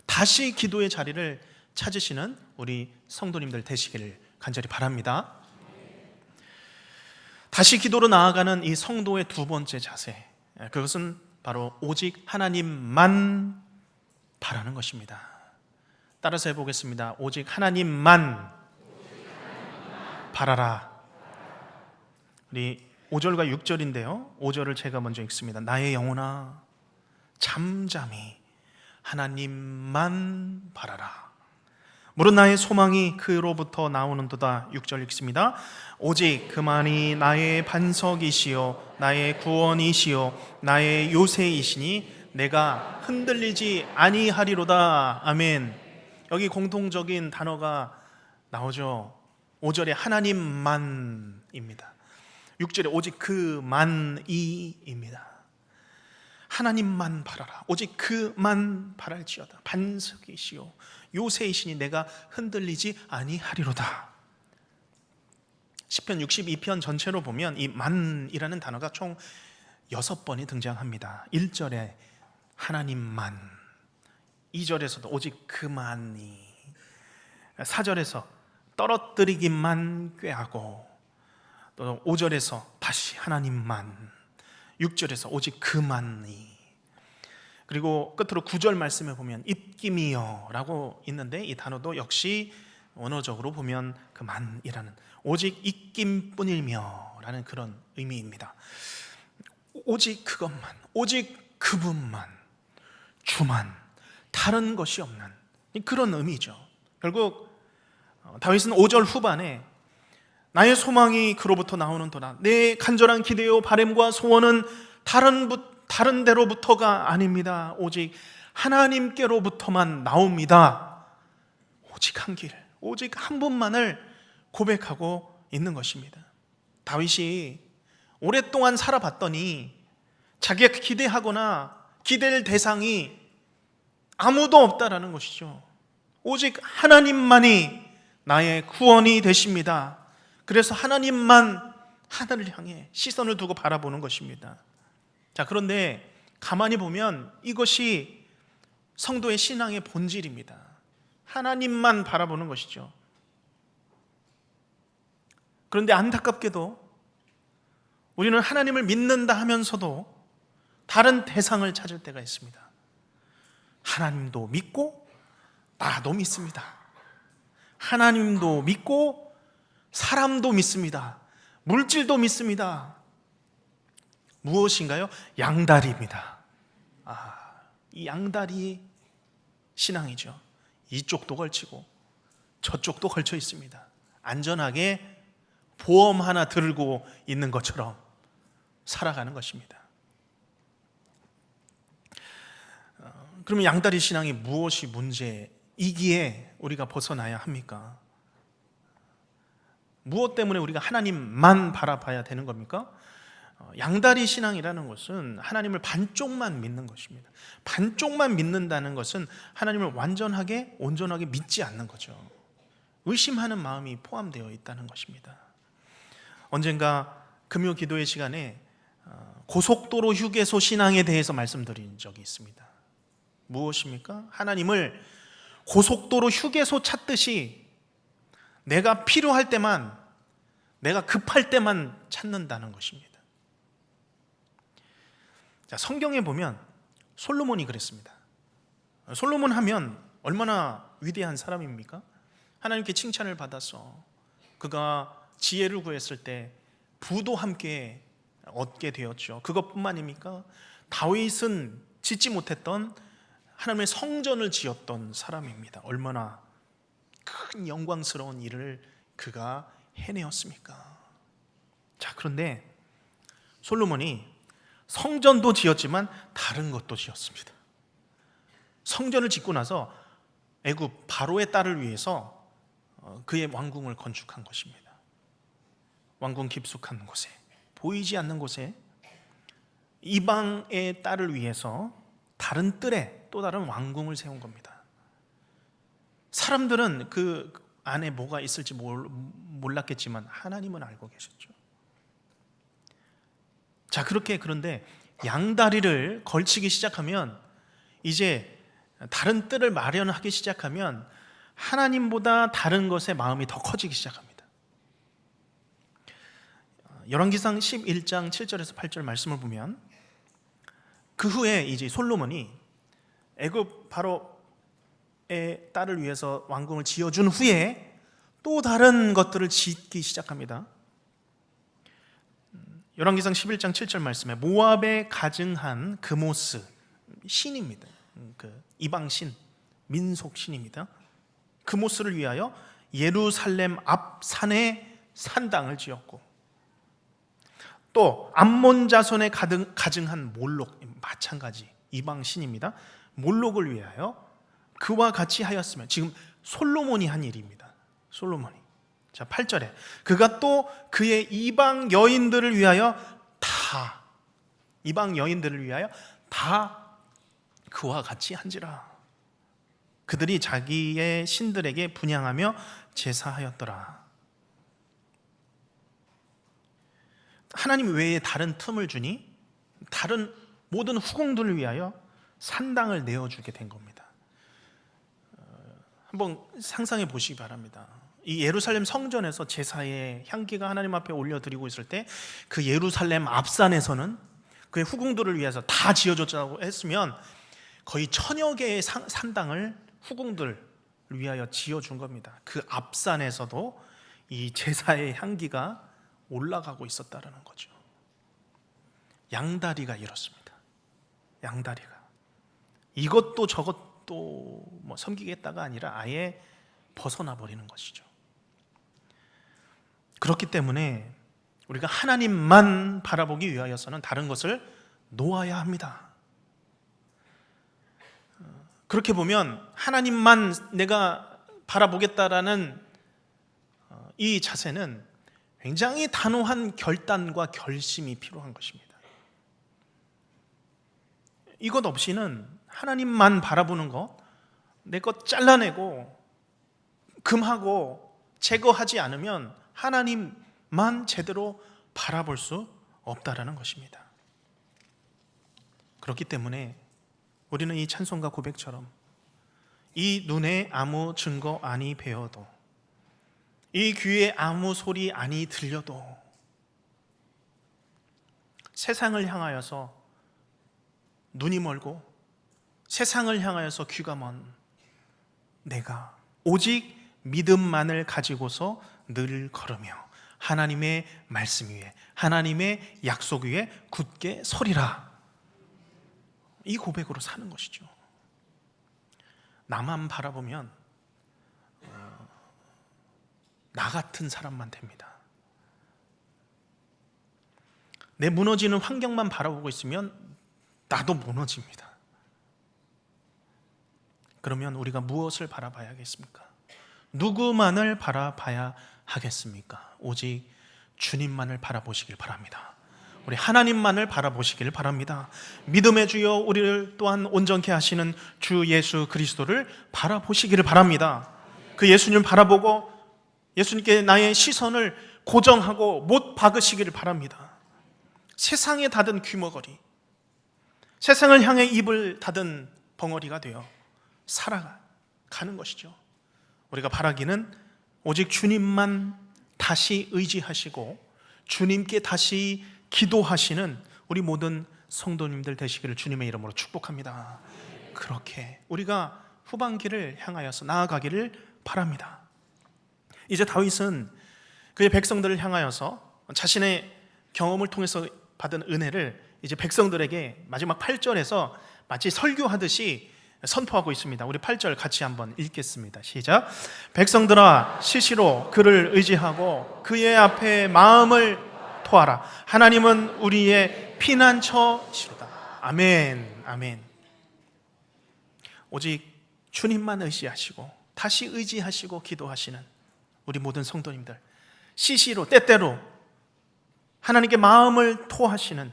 다시 기도의 자리를 찾으시는 우리 성도님들 되시기를 간절히 바랍니다. 다시 기도로 나아가는 이 성도의 두 번째 자세, 그것은 바로 오직 하나님만 바라는 것입니다. 따라서 해보겠습니다. 오직 하나님만 바라라. 우리 5절과 6절인데요 5절을 제가 먼저 읽습니다. 나의 영혼아 잠잠히 하나님만 바라라. 무릇 나의 소망이 그로부터 나오는도다. 6절 읽습니다. 오직 그만이 나의 반석이시요 나의 구원이시요 나의 요새이시니 내가 흔들리지 아니하리로다. 아멘. 여기 공통적인 단어가 나오죠. 5절에 하나님만입니다. 6절에 오직 그만이입니다. 하나님만 바라라. 오직 그만 바랄지어다. 반석이시요 요새이시니 내가 흔들리지 아니하리로다. 시편 62편 전체로 보면 이 만이라는 단어가 총 6번이 등장합니다. 1절에 하나님만, 2절에서도 오직 그만이, 4절에서 떨어뜨리기만 꾀하고, 또 5절에서 다시 하나님만, 6절에서 오직 그만이, 그리고 끝으로 9절 말씀에 보면 입김이여 라고 있는데 이 단어도 역시 원어적으로 보면 그만이라는, 오직 입김뿐이며 라는 그런 의미입니다. 오직 그것만, 오직 그분만, 주만, 다른 것이 없는 그런 의미죠. 결국 다윗은 5절 후반에 나의 소망이 그로부터 나오는도다. 내 간절한 기대요 바램과 소원은 다른 데로부터가 아닙니다. 오직 하나님께로부터만 나옵니다. 오직 한 길, 오직 한 분만을 고백하고 있는 것입니다. 다윗이 오랫동안 살아봤더니 자기가 기대하거나 기댈 대상이 아무도 없다라는 것이죠. 오직 하나님만이 나의 구원이 되십니다. 그래서 하나님만 하늘을 향해 시선을 두고 바라보는 것입니다. 자, 그런데 가만히 보면 이것이 성도의 신앙의 본질입니다. 하나님만 바라보는 것이죠. 그런데 안타깝게도 우리는 하나님을 믿는다 하면서도 다른 대상을 찾을 때가 있습니다. 하나님도 믿고 나도 믿습니다. 하나님도 믿고 사람도 믿습니다. 물질도 믿습니다. 무엇인가요? 양다리입니다. 이 양다리 신앙이죠. 이쪽도 걸치고 저쪽도 걸쳐 있습니다. 안전하게 보험 하나 들고 있는 것처럼 살아가는 것입니다. 그러면 양다리 신앙이 무엇이 문제이기에 우리가 벗어나야 합니까? 무엇 때문에 우리가 하나님만 바라봐야 되는 겁니까? 양다리 신앙이라는 것은 하나님을 반쪽만 믿는 것입니다. 반쪽만 믿는다는 것은 하나님을 완전하게 온전하게 믿지 않는 거죠. 의심하는 마음이 포함되어 있다는 것입니다. 언젠가 금요 기도의 시간에 고속도로 휴게소 신앙에 대해서 말씀드린 적이 있습니다. 무엇입니까? 하나님을 고속도로 휴게소 찾듯이 내가 필요할 때만, 내가 급할 때만 찾는다는 것입니다. 자, 성경에 보면 솔로몬이 그랬습니다. 솔로몬 하면 얼마나 위대한 사람입니까? 하나님께 칭찬을 받아서 그가 지혜를 구했을 때 부도 함께 얻게 되었죠. 그것뿐만입니까? 다윗은 짓지 못했던 하나님의 성전을 지었던 사람입니다. 얼마나 큰 영광스러운 일을 그가 해내었습니까? 자, 그런데 솔로몬이 성전도 지었지만 다른 것도 지었습니다. 성전을 짓고 나서 애굽 바로의 딸을 위해서 그의 왕궁을 건축한 것입니다. 왕궁 깊숙한 곳에, 보이지 않는 곳에 이방의 딸을 위해서 다른 뜰에 또 다른 왕궁을 세운 겁니다. 사람들은 그 안에 뭐가 있을지 몰랐겠지만 하나님은 알고 계셨죠. 자, 그런데 양다리를 걸치기 시작하면, 이제 다른 뜰을 마련하기 시작하면 하나님보다 다른 것에 마음이 더 커지기 시작합니다. 열왕기상 11장 7절에서 8절 말씀을 보면, 그 후에 이제 솔로몬이 애굽 바로의 딸을 위해서 왕궁을 지어준 후에 또 다른 것들을 짓기 시작합니다. 열왕기상 11장 7절 말씀에 모압에 가증한 그모스, 신입니다. 그 이방신, 민속신입니다. 그모스를 위하여 예루살렘 앞 산에 산당을 지었고, 또 암몬 자손에 가증한 몰록, 마찬가지 이방 신입니다. 몰록을 위하여 그와 같이 하였으면, 지금 솔로몬이 한 일입니다. 솔로몬이. 자, 8절에 그가 또 그의 이방 여인들을 위하여 다, 이방 여인들을 위하여 다 그와 같이 한지라. 그들이 자기의 신들에게 분향하며 제사하였더라. 하나님 외에 다른 틈을 주니 다른 모든 후궁들을 위하여 산당을 내어주게 된 겁니다. 한번 상상해 보시기 바랍니다. 이 예루살렘 성전에서 제사의 향기가 하나님 앞에 올려드리고 있을 때 그 예루살렘 앞산에서는 그의 후궁들을 위해서 다 지어줬다고 했으면 거의 1000여 개의 산당을 후궁들을 위하여 지어준 겁니다. 그 앞산에서도 이 제사의 향기가 올라가고 있었다는 거죠. 양다리가 이렇습니다. 양다리가 이것도 저것도 뭐 섬기겠다가 아니라 아예 벗어나 버리는 것이죠. 그렇기 때문에 우리가 하나님만 바라보기 위하여서는 다른 것을 놓아야 합니다. 그렇게 보면 하나님만 내가 바라보겠다라는 이 자세는 굉장히 단호한 결단과 결심이 필요한 것입니다. 이것 없이는 하나님만 바라보는 것, 내 것 잘라내고 금하고 제거하지 않으면 하나님만 제대로 바라볼 수 없다라는 것입니다. 그렇기 때문에 우리는 이 찬송가 고백처럼 이 눈에 아무 증거 아니 배어도, 이 귀에 아무 소리 아니 들려도 세상을 향하여서 눈이 멀고 세상을 향하여서 귀가 먼 내가 오직 믿음만을 가지고서 늘 걸으며 하나님의 말씀 위에, 하나님의 약속 위에 굳게 서리라. 이 고백으로 사는 것이죠. 나만 바라보면 나 같은 사람만 됩니다. 내 무너지는 환경만 바라보고 있으면 나도 무너집니다. 그러면 우리가 무엇을 바라봐야겠습니까? 누구만을 바라봐야 하겠습니까? 오직 주님만을 바라보시길 바랍니다. 우리 하나님만을 바라보시길 바랍니다. 믿음의 주여 우리를 또한 온전케 하시는 주 예수 그리스도를 바라보시기를 바랍니다. 그 예수님을 바라보고 예수님께 나의 시선을 고정하고 못 박으시기를 바랍니다. 세상에 닫은 귀머거리, 세상을 향해 입을 닫은 벙어리가 되어 살아가는 것이죠. 우리가 바라기는 오직 주님만 다시 의지하시고 주님께 다시 기도하시는 우리 모든 성도님들 되시기를 주님의 이름으로 축복합니다. 그렇게 우리가 후반기를 향하여서 나아가기를 바랍니다. 이제 다윗은 그의 백성들을 향하여서 자신의 경험을 통해서 받은 은혜를 이제 백성들에게 마지막 8절에서 마치 설교하듯이 선포하고 있습니다. 우리 8절 같이 한번 읽겠습니다. 시작. 백성들아 시시로 그를 의지하고 그의 앞에 마음을 토하라. 하나님은 우리의 피난처시로다. 아멘. 아멘. 오직 주님만 의지하시고 다시 의지하시고 기도하시는 우리 모든 성도님들, 시시로 때때로 하나님께 마음을 토하시는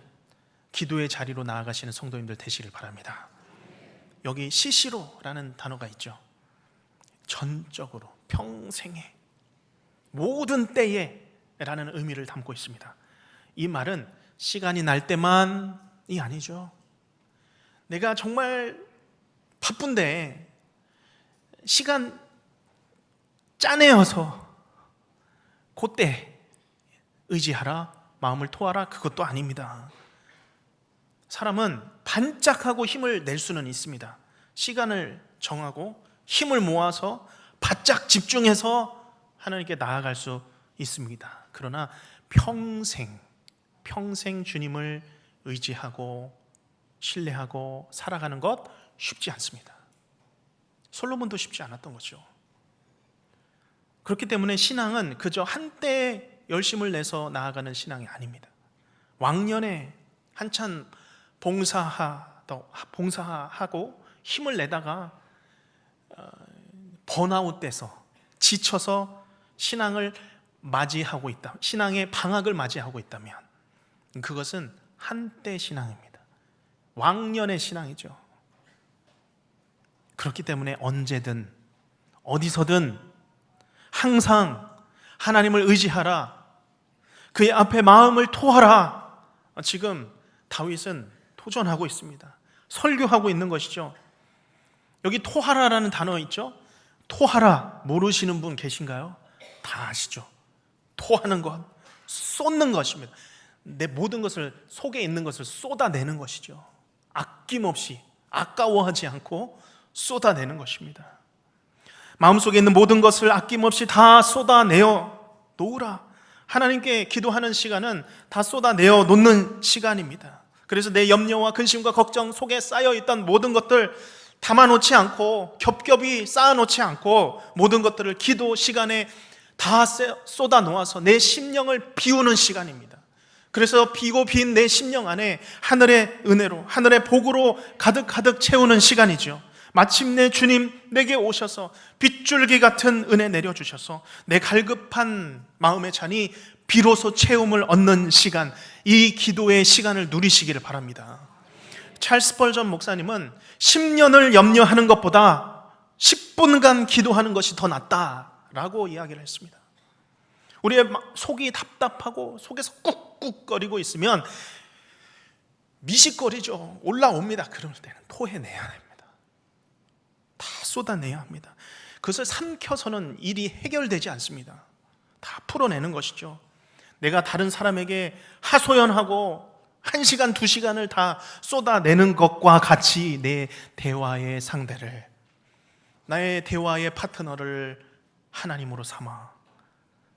기도의 자리로 나아가시는 성도님들 되시길 바랍니다. 여기 시시로라는 단어가 있죠. 전적으로, 평생에, 모든 때에 라는 의미를 담고 있습니다. 이 말은 시간이 날 때만이 아니죠. 내가 정말 바쁜데 시간 짜내어서 그때 의지하라, 마음을 토하라, 그것도 아닙니다. 사람은 반짝하고 힘을 낼 수는 있습니다. 시간을 정하고 힘을 모아서 바짝 집중해서 하나님께 나아갈 수 있습니다. 그러나 평생 주님을 의지하고 신뢰하고 살아가는 것 쉽지 않습니다. 솔로몬도 쉽지 않았던 거죠. 그렇기 때문에 신앙은 그저 한때 열심을 내서 나아가는 신앙이 아닙니다. 왕년에 한참 봉사하다가 또 봉사하고 힘을 내다가 번아웃돼서 지쳐서 신앙을 맞이하고 있다, 신앙의 방학을 맞이하고 있다면 그것은 한때 신앙입니다. 왕년의 신앙이죠. 그렇기 때문에 언제든 어디서든 항상 하나님을 의지하라, 그의 앞에 마음을 토하라. 지금 다윗은 도전하고 있습니다. 설교하고 있는 것이죠. 여기 토하라라는 단어 있죠? 토하라 모르시는 분 계신가요? 다 아시죠? 토하는 것, 쏟는 것입니다. 내 모든 것을, 속에 있는 것을 쏟아내는 것이죠. 아낌없이, 아까워하지 않고 쏟아내는 것입니다. 마음속에 있는 모든 것을 아낌없이 다 쏟아내어 놓으라. 하나님께 기도하는 시간은 다 쏟아내어 놓는 시간입니다. 그래서 내 염려와 근심과 걱정 속에 쌓여있던 모든 것들 담아놓지 않고, 겹겹이 쌓아놓지 않고 모든 것들을 기도 시간에 다 쏟아 놓아서 내 심령을 비우는 시간입니다. 그래서 비고 빈 내 심령 안에 하늘의 은혜로, 하늘의 복으로 가득 채우는 시간이죠. 마침내 주님 내게 오셔서 빗줄기 같은 은혜 내려주셔서 내 갈급한 마음의 잔이 비로소 채움을 얻는 시간, 이 기도의 시간을 누리시기를 바랍니다. 찰스 스펄전 목사님은 10년을 염려하는 것보다 10분간 기도하는 것이 더 낫다라고 이야기를 했습니다. 우리의 속이 답답하고 속에서 꾹꾹거리고 있으면 미식거리죠. 올라옵니다. 그럴 때는 토해내야 됩니다. 다 쏟아내야 합니다. 그것을 삼켜서는 일이 해결되지 않습니다. 다 풀어내는 것이죠. 내가 다른 사람에게 하소연하고 1시간, 2시간을 다 쏟아내는 것과 같이 내 대화의 상대를, 나의 대화의 파트너를 하나님으로 삼아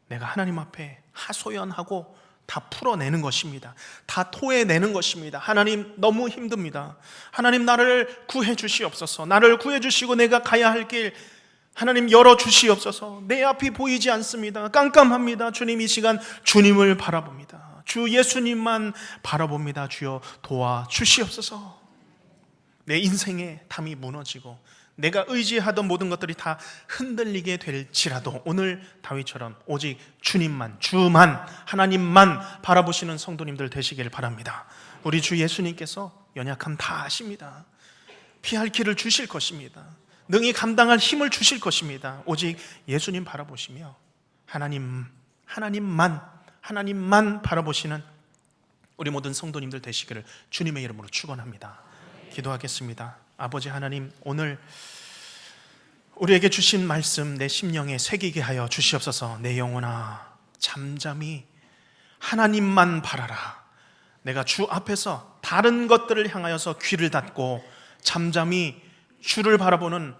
내가 하나님 앞에 하소연하고 다 풀어내는 것입니다. 다 토해내는 것입니다. 하나님 너무 힘듭니다. 하나님 나를 구해 주시옵소서. 나를 구해 주시고 내가 가야 할 길 하나님 열어 주시옵소서. 내 앞이 보이지 않습니다. 깜깜합니다. 주님 이 시간 주님을 바라봅니다. 주 예수님만 바라봅니다. 주여 도와 주시옵소서. 내 인생의 담이 무너지고 내가 의지하던 모든 것들이 다 흔들리게 될지라도 오늘 다윗처럼 오직 주님만, 주만, 하나님만 바라보시는 성도님들 되시길 바랍니다. 우리 주 예수님께서 연약함 다 아십니다. 피할 길을 주실 것입니다. 능히 감당할 힘을 주실 것입니다. 오직 예수님 바라보시며 하나님만 바라보시는 우리 모든 성도님들 되시기를 주님의 이름으로 축원합니다. 기도하겠습니다. 아버지 하나님, 오늘 우리에게 주신 말씀 내 심령에 새기게 하여 주시옵소서. 내 영혼아 잠잠히 하나님만 바라라. 내가 주 앞에서 다른 것들을 향하여서 귀를 닫고 잠잠히 주를 바라보는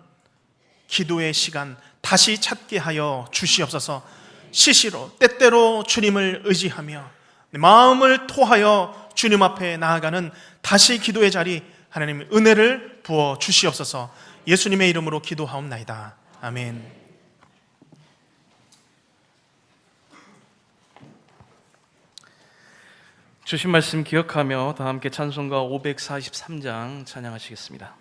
기도의 시간 다시 찾게 하여 주시옵소서. 시시로 때때로 주님을 의지하며 내 마음을 토하여 주님 앞에 나아가는 다시 기도의 자리 하나님 은혜를 부어 주시옵소서. 예수님의 이름으로 기도하옵나이다. 아멘. 주신 말씀 기억하며 다 함께 찬송가 543장 찬양하시겠습니다.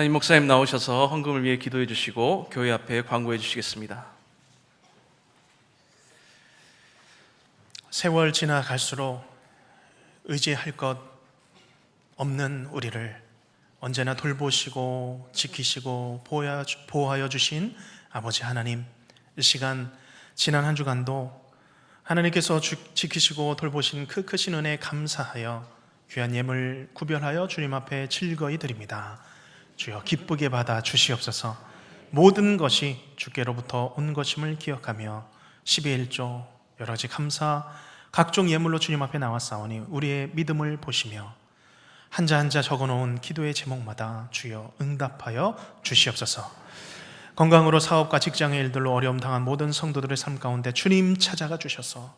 담임 목사님 나오셔서 헌금을 위해 기도해 주시고 교회 앞에 광고해 주시겠습니다. 세월 지나갈수록 의지할 것 없는 우리를 언제나 돌보시고 지키시고 보호하여 주신 아버지 하나님, 이 시간 지난 한 주간도 하나님께서 지키시고 돌보신 그 크신 은혜에 감사하여 귀한 예물 구별하여 주님 앞에 즐거이 드립니다. 주여 기쁘게 받아 주시옵소서. 모든 것이 주께로부터 온 것임을 기억하며 12일조 여러 가지 감사 각종 예물로 주님 앞에 나왔사오니 우리의 믿음을 보시며 한자 한자 적어놓은 기도의 제목마다 주여 응답하여 주시옵소서. 건강으로 사업과 직장의 일들로 어려움 당한 모든 성도들의 삶 가운데 주님 찾아가 주셔서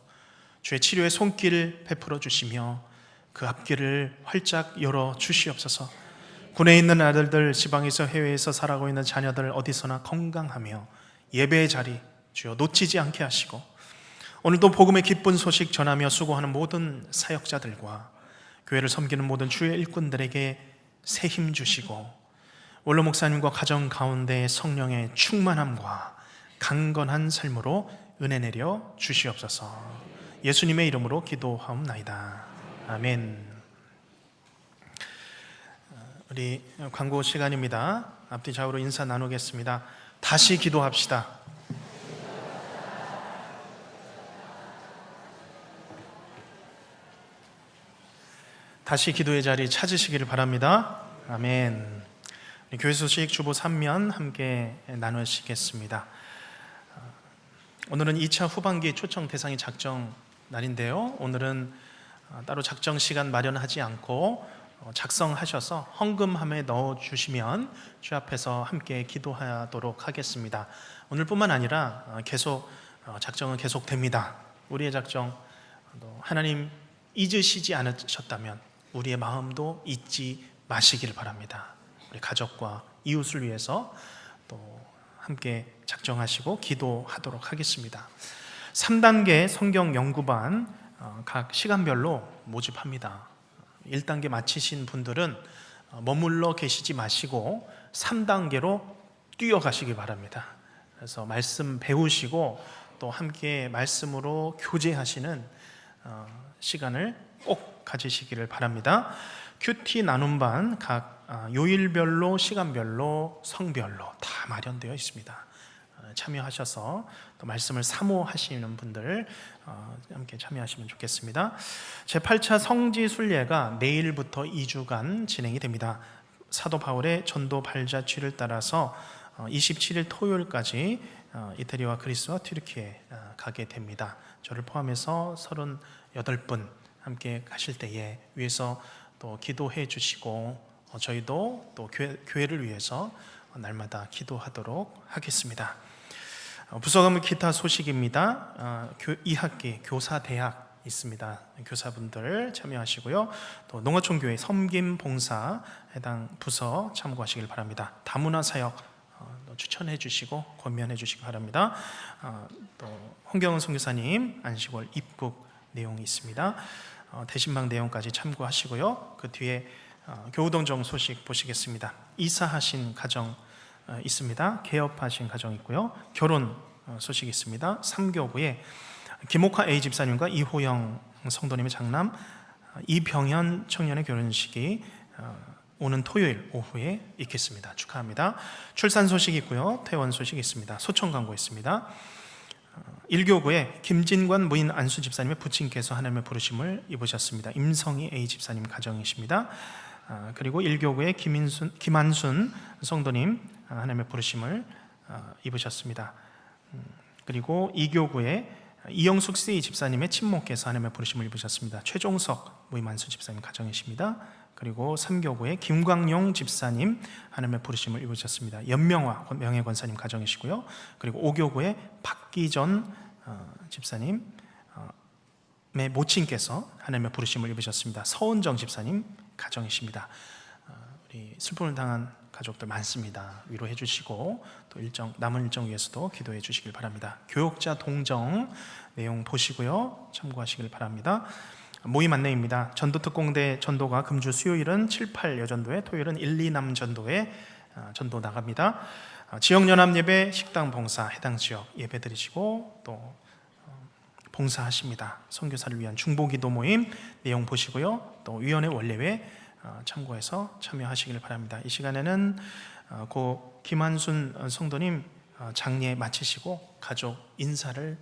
주의 치료의 손길 베풀어 주시며 그 앞길을 활짝 열어 주시옵소서. 군에 있는 아들들, 지방에서 해외에서 살아가고 있는 자녀들 어디서나 건강하며 예배의 자리 주여 놓치지 않게 하시고, 오늘도 복음의 기쁜 소식 전하며 수고하는 모든 사역자들과 교회를 섬기는 모든 주의 일꾼들에게 새 힘 주시고, 원로 목사님과 가정 가운데 성령의 충만함과 강건한 삶으로 은혜 내려 주시옵소서. 예수님의 이름으로 기도하옵나이다. 아멘. 우리 광고 시간입니다. 앞뒤 좌우로 인사 나누겠습니다. 다시 기도합시다. 다시 기도의 자리 찾으시기를 바랍니다. 아멘. 교회 소식 주보 3면 함께 나누시겠습니다. 오늘은 2차 후반기 초청 대상이 작정 날인데요. 오늘은 따로 작정 시간 마련하지 않고 작성하셔서 헌금함에 넣어주시면 주 앞에서 함께 기도하도록 하겠습니다. 오늘뿐만 아니라 계속 작정은 계속됩니다. 우리의 작정, 하나님 잊으시지 않으셨다면 우리의 마음도 잊지 마시기를 바랍니다. 우리 가족과 이웃을 위해서 또 함께 작정하시고 기도하도록 하겠습니다. 3단계 성경 연구반 각 시간별로 모집합니다. 1단계 마치신 분들은 머물러 계시지 마시고 3단계로 뛰어가시기 바랍니다. 그래서 말씀 배우시고 또 함께 말씀으로 교제하시는 시간을 꼭 가지시기를 바랍니다. 큐티 나눔반 각 요일별로, 시간별로, 성별로 다 마련되어 있습니다. 참여하셔서 또 말씀을 사모하시는 분들 함께 참여하시면 좋겠습니다. 제8차 성지순례가 내일부터 2주간 진행이 됩니다. 사도 바울의 전도 발자취를 따라서 27일 토요일까지 이태리와 그리스와 튀르키에 가게 됩니다. 저를 포함해서 38분 함께 가실 때에 위해서 또 기도해 주시고 저희도 또 교회를 위해서 날마다 기도하도록 하겠습니다. 부서가물 기타 소식입니다. 2학기 교사대학 있습니다. 교사분들 참여하시고요. 또 농어촌교회 섬김봉사 해당 부서 참고하시길 바랍니다. 다문화 사역 추천해 주시고 권면해 주시기 바랍니다. 또 홍경은 선교사님 안식월 입국 내용이 있습니다. 대신방 내용까지 참고하시고요. 그 뒤에 교우동정 소식 보시겠습니다. 이사하신 가정 있습니다. 개업하신 가정 있고요. 결혼 소식이 있습니다. 3교구에 김옥화 A 집사님과 이호영 성도님의 장남 이병현 청년의 결혼식이 오는 토요일 오후에 있겠습니다. 축하합니다. 출산 소식이 있고요. 퇴원 소식이 있습니다. 소청 광고 있습니다. 1교구에 김진관 무인 안수 집사님의 부친께서 하나님의 부르심을 입으셨습니다. 임성희 A 집사님 가정이십니다. 그리고 1교구에 김한순 성도님 하나님의 부르심을 입으셨습니다. 그리고 2교구에 이영숙 C 집사님의 친모께서 하나님의 부르심을 입으셨습니다. 최종석 무인 안수 집사님 가정이십니다. 그리고 3교구에 김광용 집사님 하나님의 부르심을 입으셨습니다. 연명화 명예권사님 가정이시고요. 그리고 5교구에 박기전 집사님의 모친께서 하나님의 부르심을 입으셨습니다. 서은정 집사님 가정이십니다. 우리 슬픔을 당한 가족들 많습니다. 위로해 주시고 또 남은 일정 위해서도 기도해 주시길 바랍니다. 교역자 동정 내용 보시고요. 참고하시길 바랍니다. 모임 안내입니다. 전도특공대 전도가 금주 수요일은 7, 8 여전도회, 토요일은 1, 2 남전도회 전도 나갑니다. 지역연합 예배, 식당 봉사, 해당 지역 예배 드리시고 또 봉사하십니다. 선교사를 위한 중보기도 모임 내용 보시고요. 또 위원회 원례회 참고해서 참여하시길 바랍니다. 이 시간에는 고 김한순 성도님 장례 마치시고 가족 인사를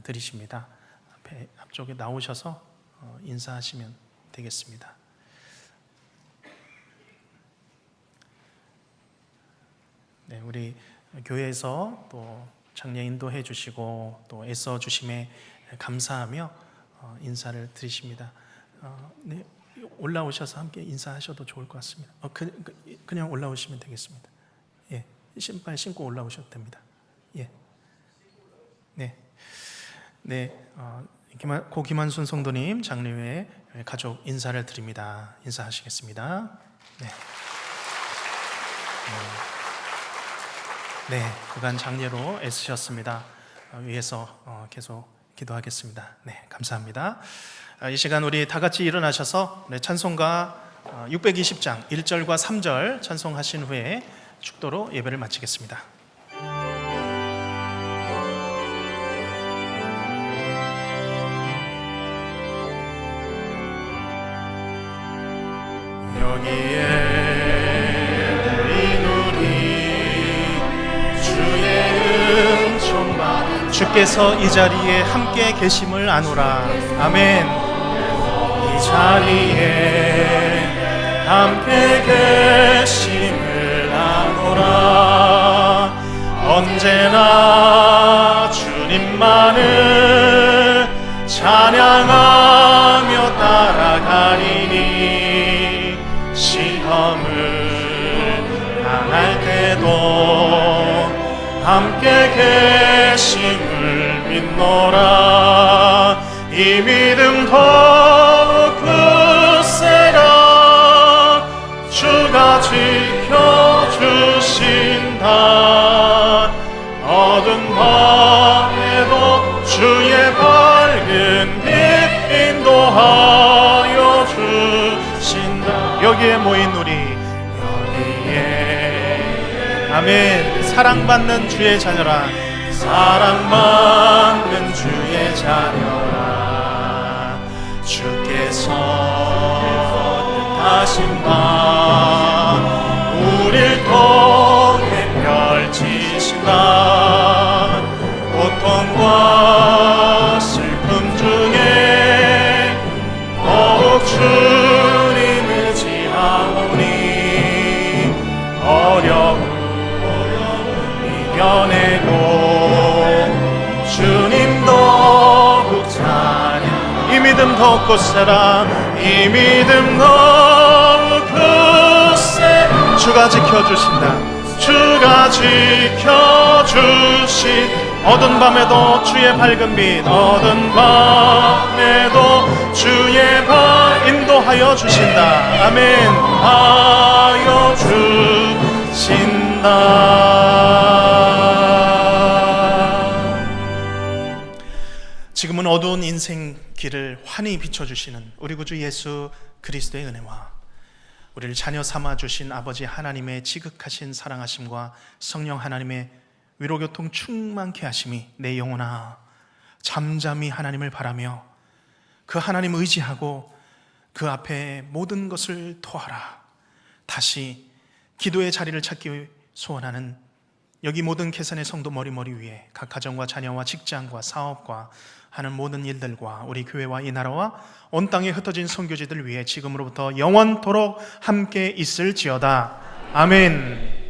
드리십니다. 앞쪽에 나오셔서 인사하시면 되겠습니다. 네, 우리 교회에서 또 장례 인도해 주시고 또 애써 주심에 감사하며 인사를 드리십니다. 네, 올라오셔서 함께 인사하셔도 좋을 것 같습니다. 그냥 올라오시면 되겠습니다. 예, 신발 신고 올라오셔도 됩니다. 예, 네, 네, 고 김한순 성도님 장례회 가족 인사를 드립니다. 인사하시겠습니다. 네. 네, 그간 장례로 애쓰셨습니다. 위해서 계속 기도하겠습니다. 네, 감사합니다. 이 시간 우리 다 같이 일어나셔서 찬송가 620장 1절과 3절 찬송하신 후에 축도로 예배를 마치겠습니다. 여기에 주께서 이 자리에 함께 계심을 아노라. 아멘. 이 자리에 함께 계심을 아노라. 언제나 주님만을 찬양하며 따라가리니 시험을 당할 때도 함께 계심을 믿노라. 이 믿음 더욱 굳세라. 주가 지켜주신다. 어두운 밤에도 주의 밝은 빛 인도하여 주신다. 여기에 모인 우리 여기에 아멘. 사랑받는 주의 자녀라. 사랑받는 주의 자녀라. 주께서 뜻하신 바 우릴 통해 펼치신다. 고통과 슬픔 중에 더욱 주님 의지하오니 어려움 이겨내고 주님 더욱 찬양. 이 믿음 더욱 굳세라. 이 믿음 더욱 굳세. 주가 지켜주신다. 주가 지켜주신 어두운 밤에도 주의 밝은 빛. 어두운 밤에도 주의 발 인도하여 주신다. 아멘. 하여 주신다. 지금은 어두운 인생 길을 환히 비춰주시는 우리 구주 예수 그리스도의 은혜와 우리를 자녀 삼아 주신 아버지 하나님의 지극하신 사랑하심과 성령 하나님의 위로교통 충만케 하심이 내 영혼아 잠잠히 하나님을 바라며 그 하나님 의지하고 그 앞에 모든 것을 토하라. 다시 기도의 자리를 찾기 소원하는 여기 모든 계산의 성도 머리머리 위에 각 가정과 자녀와 직장과 사업과 하는 모든 일들과 우리 교회와 이 나라와 온 땅에 흩어진 선교지들 위해 지금으로부터 영원토록 함께 있을지어다. 아멘.